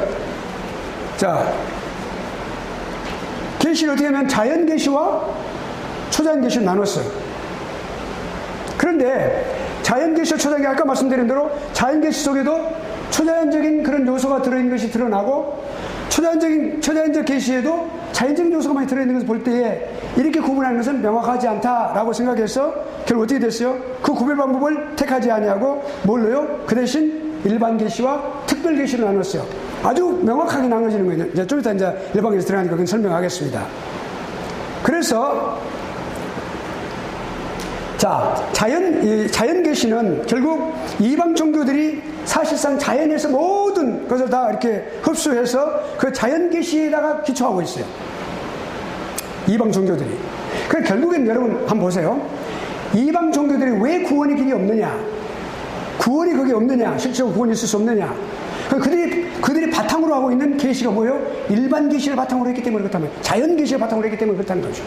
자, 계시를 어떻게 하면 자연계시와 초자연계시를 나눴어요. 그런데 자연계시와 초자연계시, 아까 말씀드린 대로 자연계시 속에도 초자연적인 그런 요소가 들어있는 것이 드러나고, 초자연적 계시에도 자연적인 요소가 많이 들어있는 것을 볼 때에 이렇게 구분하는 것은 명확하지 않다라고 생각해서 결국 어떻게 됐어요? 그 구별 방법을 택하지 아니하고 뭘로요? 그 대신 일반 계시와 특별 계시로 나눴어요. 아주 명확하게 나눠지는 거예요. 이제 좀 이따 이제 일반 계시 들어가니까 그건 설명하겠습니다. 그래서 자, 자연 계시는 결국 이방 종교들이 사실상 자연에서 모든 것을 다 이렇게 흡수해서 그 자연 계시에다가 기초하고 있어요. 이방 종교들이. 그 결국엔 여러분 한번 보세요. 이방 종교들이 왜 구원의 길이 없느냐? 구원이 거기 없느냐? 실제로 구원이 있을 수 없느냐? 그들이 바탕으로 하고 있는 계시가 뭐예요? 일반 계시를 바탕으로 했기 때문에 그렇다면, 자연 계시를 바탕으로 했기 때문에 그렇다는 거죠.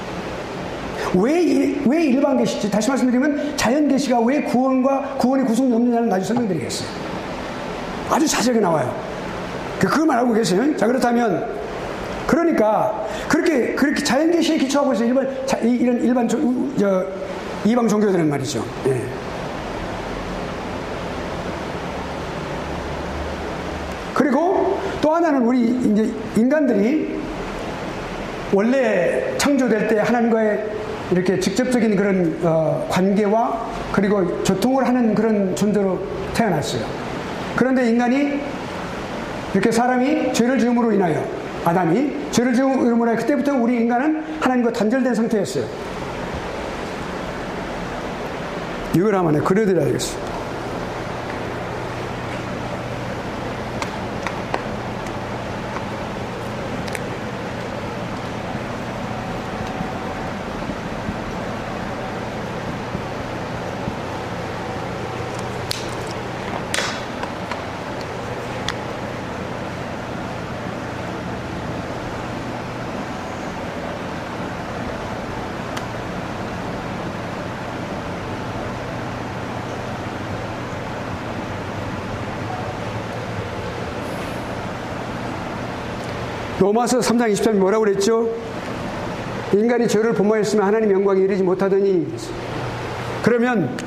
왜 일반 계시지? 다시 말씀드리면 자연 계시가 왜 구원의 구성이 없느냐는 나중에 설명드리겠어요. 아주 자세하게 나와요. 그것만 알고 계세요. 자, 그렇다면 그러니까 그렇게 자연 계시에 기초하고 있어요. 이런 이방 종교들은 말이죠. 예. 그리고 또 하나는 우리 이제 인간들이 원래 창조될 때 하나님과의 이렇게 직접적인 그런 관계와 그리고 교통을 하는 그런 존재로 태어났어요. 그런데 인간이 이렇게 사람이 죄를 지음으로 인하여, 아담이 죄를 지음으로 인하여 그때부터 우리 인간은 하나님과 단절된 상태였어요. 이걸 한번 그려드려야 되겠어요. 로마서 3장 20절에 뭐라고 그랬죠? 인간이 죄를 범하였으면 하나님 영광에 이르지 못하더니. 그러면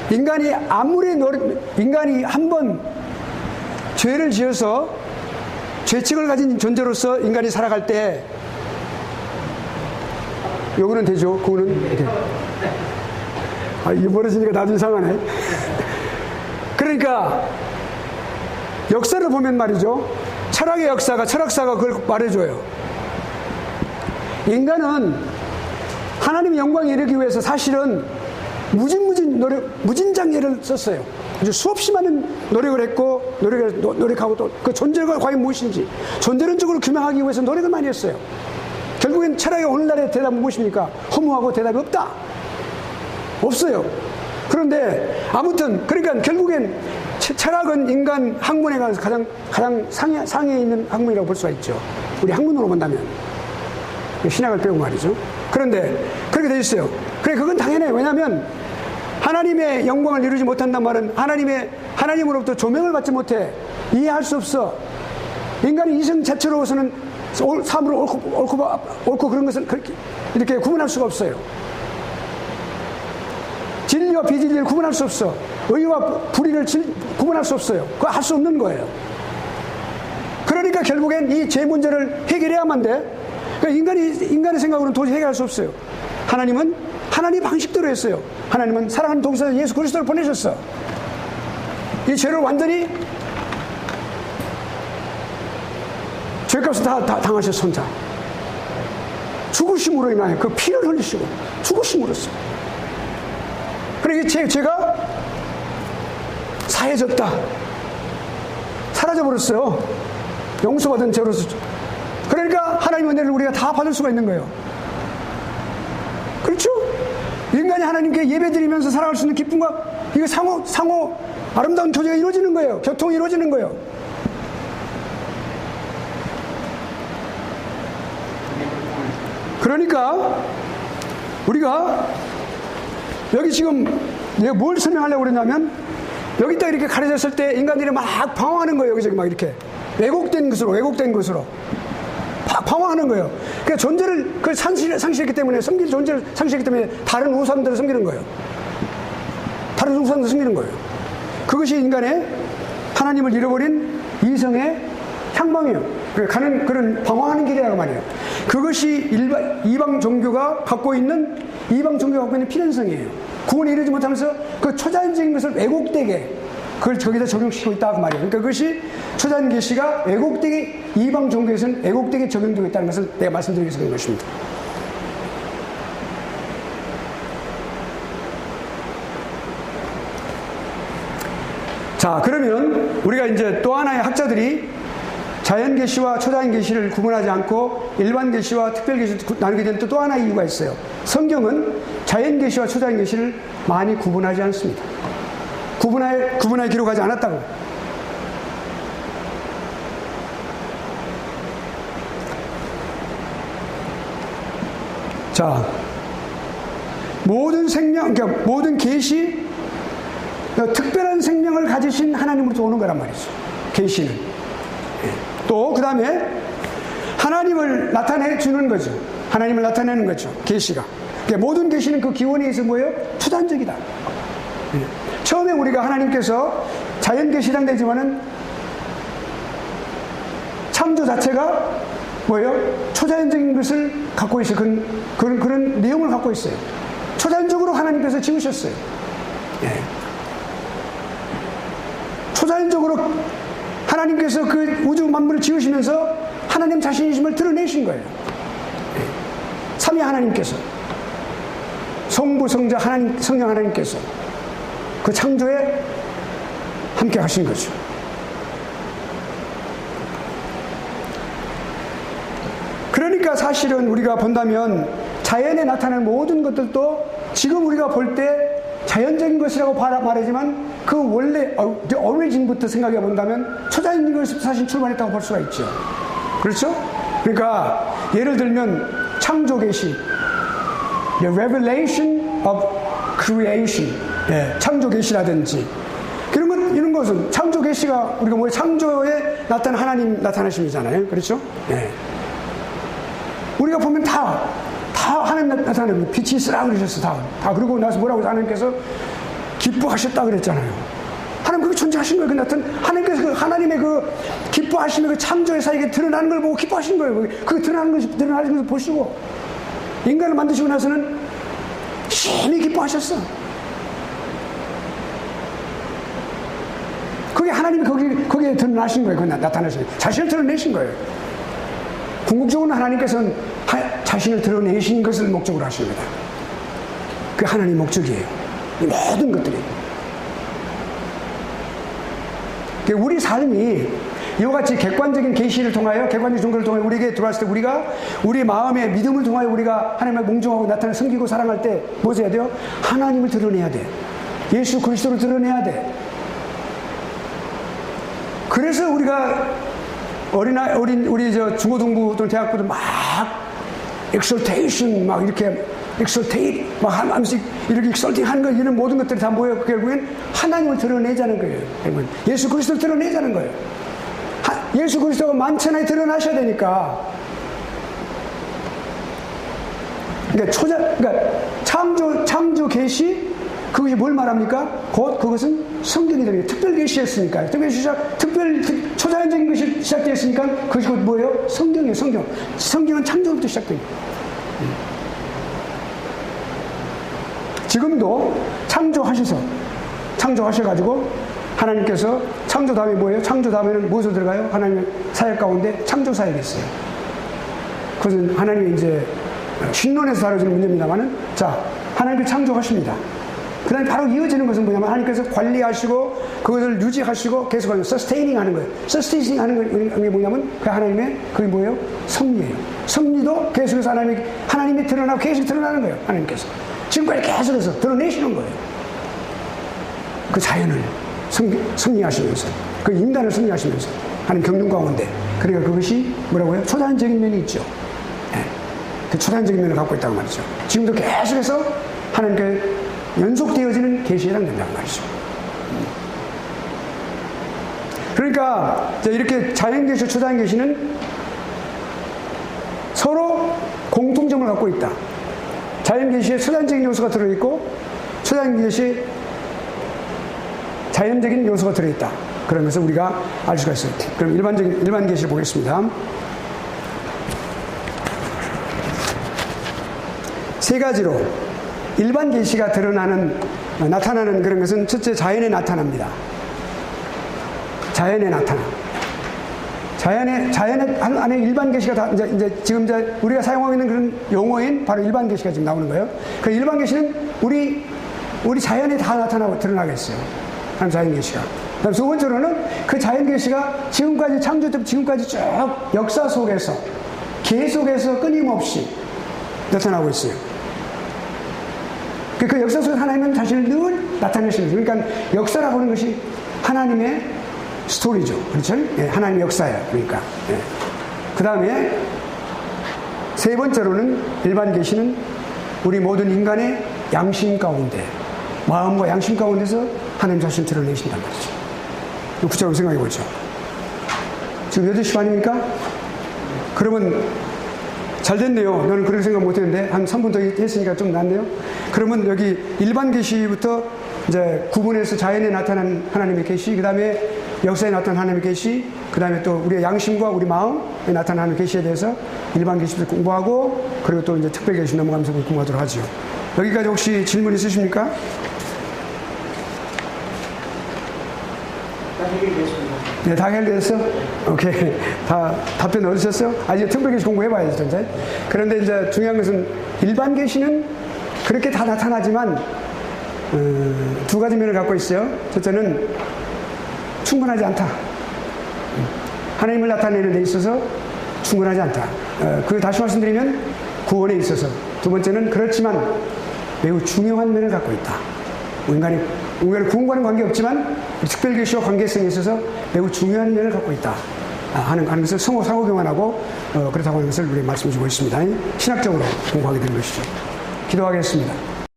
인간이 한번 죄를 지어서 죄책을 가진 존재로서 인간이 살아갈 때 요거는 되죠? 그거는 이렇게. 이게 멀어지니까 나도 이상하네. 그러니까 역사를 보면 말이죠. 철학의 역사가, 철학사가 그걸 말해줘요. 인간은 하나님의 영광에 이르기 위해서 사실은 무진장애를 썼어요. 아주 수없이 많은 노력을 했고, 노력하고 또 그 존재가 과연 무엇인지 존재론적으로 규명하기 위해서 노력을 많이 했어요. 결국엔 철학의 오늘날의 대답은 무엇입니까? 허무하고 대답이 없다. 없어요. 그런데 아무튼 그러니까 결국엔 철학은 인간 학문에 가서 가장 상위에 있는 학문이라고 볼 수가 있죠. 우리 학문으로 본다면. 신약을 빼고 말이죠. 그런데 그렇게 돼 있어요. 그래, 그건 당연해요. 왜냐하면 하나님의 영광을 이루지 못한단 말은 하나님으로부터 조명을 받지 못해. 이해할 수 없어. 인간의 이성 자체로서는 삶으로 옳고 그런 것을 그렇게 이렇게 구분할 수가 없어요. 진리와 비진리를 구분할 수 없어. 의와 불의를 구분할 수 없어요. 그거 할 수 없는 거예요. 그러니까 결국엔 이 죄 문제를 해결해야만 돼. 그러니까 인간의 생각으로는 도저히 해결할 수 없어요. 하나님은 하나님 방식대로 했어요. 하나님은 사랑하는 동생 예수 그리스도를 보내셨어. 이 죄를 완전히 죄값을 다 당하셨어, 혼자. 죽으심으로 인하여 그 피를 흘리시고 죽으심으로써. 그러니까 죄가 사해졌다. 사라져버렸어요. 용서받은 죄로서. 그러니까 하나님의 은혜를 우리가 다 받을 수가 있는 거예요. 그렇죠? 인간이 하나님께 예배드리면서 살아갈 수 있는 기쁨과 이거 상호 아름다운 교제가 이루어지는 거예요. 교통이 이루어지는 거예요. 그러니까 우리가 여기 지금 내가 뭘 설명하려고 그러냐면 여기 딱 이렇게 가려졌을 때 인간들이 막 방황하는 거예요. 여기저기 막 이렇게 왜곡된 것으로 방황하는 거예요. 그러니까 존재를 상실했기 때문에, 섬길 존재를 상실했기 때문에 다른 우상들을 섬기는 거예요. 다른 우상들을 섬기는 거예요. 그것이 인간의 하나님을 잃어버린 이성의 향방이에요. 가는 그런 방황하는 길이라고 말이에요. 그것이 이방 종교가 갖고 있는 필연성이에요. 구원에 이르지 못하면서 그 초자연적인 것을 왜곡되게 그걸 저기다 적용시키고 있다고 말이에요. 그러니까 그것이 초자연 계시가 왜곡되게 이방 종교에서는 왜곡되게 적용되고 있다는 것을 내가 말씀드리기 위해서 그런 것입니다. 자, 그러면 우리가 이제 또 하나의 학자들이 자연 계시와 초자연 계시를 구분하지 않고 일반 계시와 특별 계시를 나누게 된 또 하나의 이유가 있어요. 성경은 자연 계시와 초자연 계시를 많이 구분하지 않습니다. 구분하여 기록하지 않았다고. 자, 모든 생명, 그러니까 모든 계시, 특별한 생명을 가지신 하나님으로부터 오는 거란 말이죠. 계시는. 또 그 다음에 하나님을 나타내 주는 거죠. 하나님을 나타내는 거죠. 계시가. 그러니까 모든 계시는 그 기원에 있어 뭐예요? 초단적이다. 처음에 우리가 하나님께서 자연 계시 당되지만은 창조 자체가 뭐예요? 초자연적인 것을 갖고 있어요. 그런 내용을 갖고 있어요. 초자연적으로 하나님께서 지으셨어요. 예. 초자연적으로 하나님께서 그 우주 만물을 지으시면서 하나님 자신이심을 드러내신 거예요. 예. 삼위 하나님께서 성부, 성자, 성령 하나님께서 그 창조에 함께 하신 거죠. 그러니까 사실은 우리가 본다면 자연에 나타나는 모든 것들도 지금 우리가 볼 때 자연적인 것이라고 말하지만 그 원래 오리진부터 생각해 본다면 초자연적인 것이 사실 출발했다고 볼 수가 있죠. 그렇죠? 그러니까 예를 들면 창조 계시, the revelation of creation, 예, 창조 계시라든지 이런 것은 창조 계시가 우리가 뭐 창조에 나타난 하나님 나타나심이잖아요. 그렇죠? 예. 우리가 보면 다 하나님 나타나는 빛이 있으라 그러셨어. 다 그러고 나서 뭐라고 하나님께서 기뻐하셨다 그랬잖아요. 하나님 그게 존재하신 거예요. 하나님께서 하나님의 그 기뻐하심의 그 창조의 사이에 드러나는 걸 보고 기뻐하신 거예요. 그 드러나는 것을 보시고 인간을 만드시고 나서는 심히 기뻐하셨어. 그게 하나님이 거기에 드러나신 거예요. 나타나신 거예요. 자신을 드러내신 거예요. 궁극적으로는 하나님께서는 자신을 드러내신 것을 목적으로 하신 겁니다. 그게 하나님의 목적이에요. 이 모든 것들이. 우리 삶이 이와 같이 객관적인 계시를 통하여, 객관적인 종교를 통하여 우리에게 들어왔을 때 우리가 우리 마음의 믿음을 통하여 우리가 하나님을 몽종하고 나타나 섬기고 사랑할 때 뭐 해야 돼요? 하나님을 드러내야 돼. 예수 그리스도를 드러내야 돼. 그래서 우리가 우리 저 중고등부 또는 대학부도 막 exaltation 막 이렇게 exaltate 막 하면서 이렇게 exalting 하는 거 이런 모든 것들이 다 뭐예요? 결국엔 하나님을 드러내자는 거예요. 결국엔 예수 그리스도를 드러내자는 거예요. 예수 그리스도가 만천하에 드러나셔야 되니까. 그러니까 창조 계시 그것이 뭘 말합니까? 곧 그것은 성경이 됩니다. 특별 계시였으니까. 초자연적인 것이 시작되었으니까 그것이 곧 뭐예요? 성경이에요. 성경은 창조부터 시작됩니다. 지금도 창조하셔가지고 하나님께서 창조 다음에 뭐예요? 창조 다음에는 무엇으로 들어가요? 하나님의 사역 가운데 창조 사역이 있어요. 그것은 하나님이 이제 신론에서 다뤄지는 문제입니다만은, 자, 하나님이 창조하십니다. 그 다음에 바로 이어지는 것은 뭐냐면 하나님께서 관리하시고 그것을 유지하시고 계속 서스테이닝 하는 거예요. 서스테이닝 하는 게 뭐냐면 그 하나님의 그게 뭐예요? 섭리예요. 섭리도 계속해서 하나님이 드러나고 계속 드러나는 거예요. 하나님께서 지금까지 계속해서 드러내시는 거예요. 그 자연을 섭리하시면서 그 인간을 섭리하시면서 하는 경륜 가운데, 그러니까 그것이 뭐라고요? 초자연적인 면이 있죠. 네. 그 초자연적인 면을 갖고 있다고 말이죠. 지금도 계속해서 하나님께 연속되어지는 계시에 해당된다는 말이죠. 그러니까 이렇게 자연계시, 초자연계시는 서로 공통점을 갖고 있다. 자연계시에 초자연적인 요소가 들어있고 초자연계시에 자연적인 요소가 들어있다. 그런 것을 우리가 알 수가 있어요. 그럼 일반 계시를 보겠습니다. 세 가지로 일반 계시가 나타나는 그런 것은 첫째, 자연에 나타납니다. 자연에 나타나. 자연의 안에 일반 계시가 다 이제 지금 우리가 사용하고 있는 그런 용어인 바로 일반 계시가 지금 나오는 거예요. 그 일반 계시는 우리 자연에 다 나타나고 드러나겠어요. 하나님 자연 계시가. 그다음 두 번째로는 그 자연 계시가 지금까지 창조 때부터 지금까지 쭉 역사 속에서 계속해서 끊임없이 나타나고 있어요. 그 역사 속에 하나님은 자신을 늘 나타내시는 거죠. 그러니까 역사라고 하는 것이 하나님의 스토리죠. 그렇죠? 예, 하나님의 역사예요. 그러니까. 예. 그 다음에 세 번째로는 일반 계시는 우리 모든 인간의 양심 가운데, 마음과 양심 가운데서 하나님 자신을 드러내신단 말이죠. 구체적으로 생각해 보죠. 지금 8시 반입니까? 그러면 잘 됐네요. 너는 그런 생각 못 했는데 한 3분 더 했으니까 좀 낫네요. 그러면 여기 일반 계시부터 이제 구분해서 자연에 나타난 하나님의 계시, 그 다음에 역사에 나타난 하나님의 계시, 그 다음에 또 우리의 양심과 우리 마음에 나타난 하나님의 계시에 대해서 일반 계시부터 공부하고, 그리고 또 이제 특별 계시 넘어가면서 공부하도록 하죠. 여기까지 혹시 질문 있으십니까? 네, 다 해결됐어? 오케이. 다 답변 얻으셨어? 이제 특별 계시 공부해봐야죠, 이제. 그런데 이제 중요한 것은 일반 계시는 그렇게 다 나타나지만, 두 가지 면을 갖고 있어요. 첫째는 충분하지 않다. 하나님을 나타내는 데 있어서 충분하지 않다. 그 다시 말씀드리면 구원에 있어서. 두 번째는 그렇지만 매우 중요한 면을 갖고 있다. 인간이 구원과는 관계없지만 특별계시와 관계성에 있어서 매우 중요한 면을 갖고 있다 하는 것을 성호사고 교환하고 그렇다고 하는 것을 우리 말씀해 주고 있습니다. 신학적으로 공부하게 되는 것이죠. 기도하겠습니다.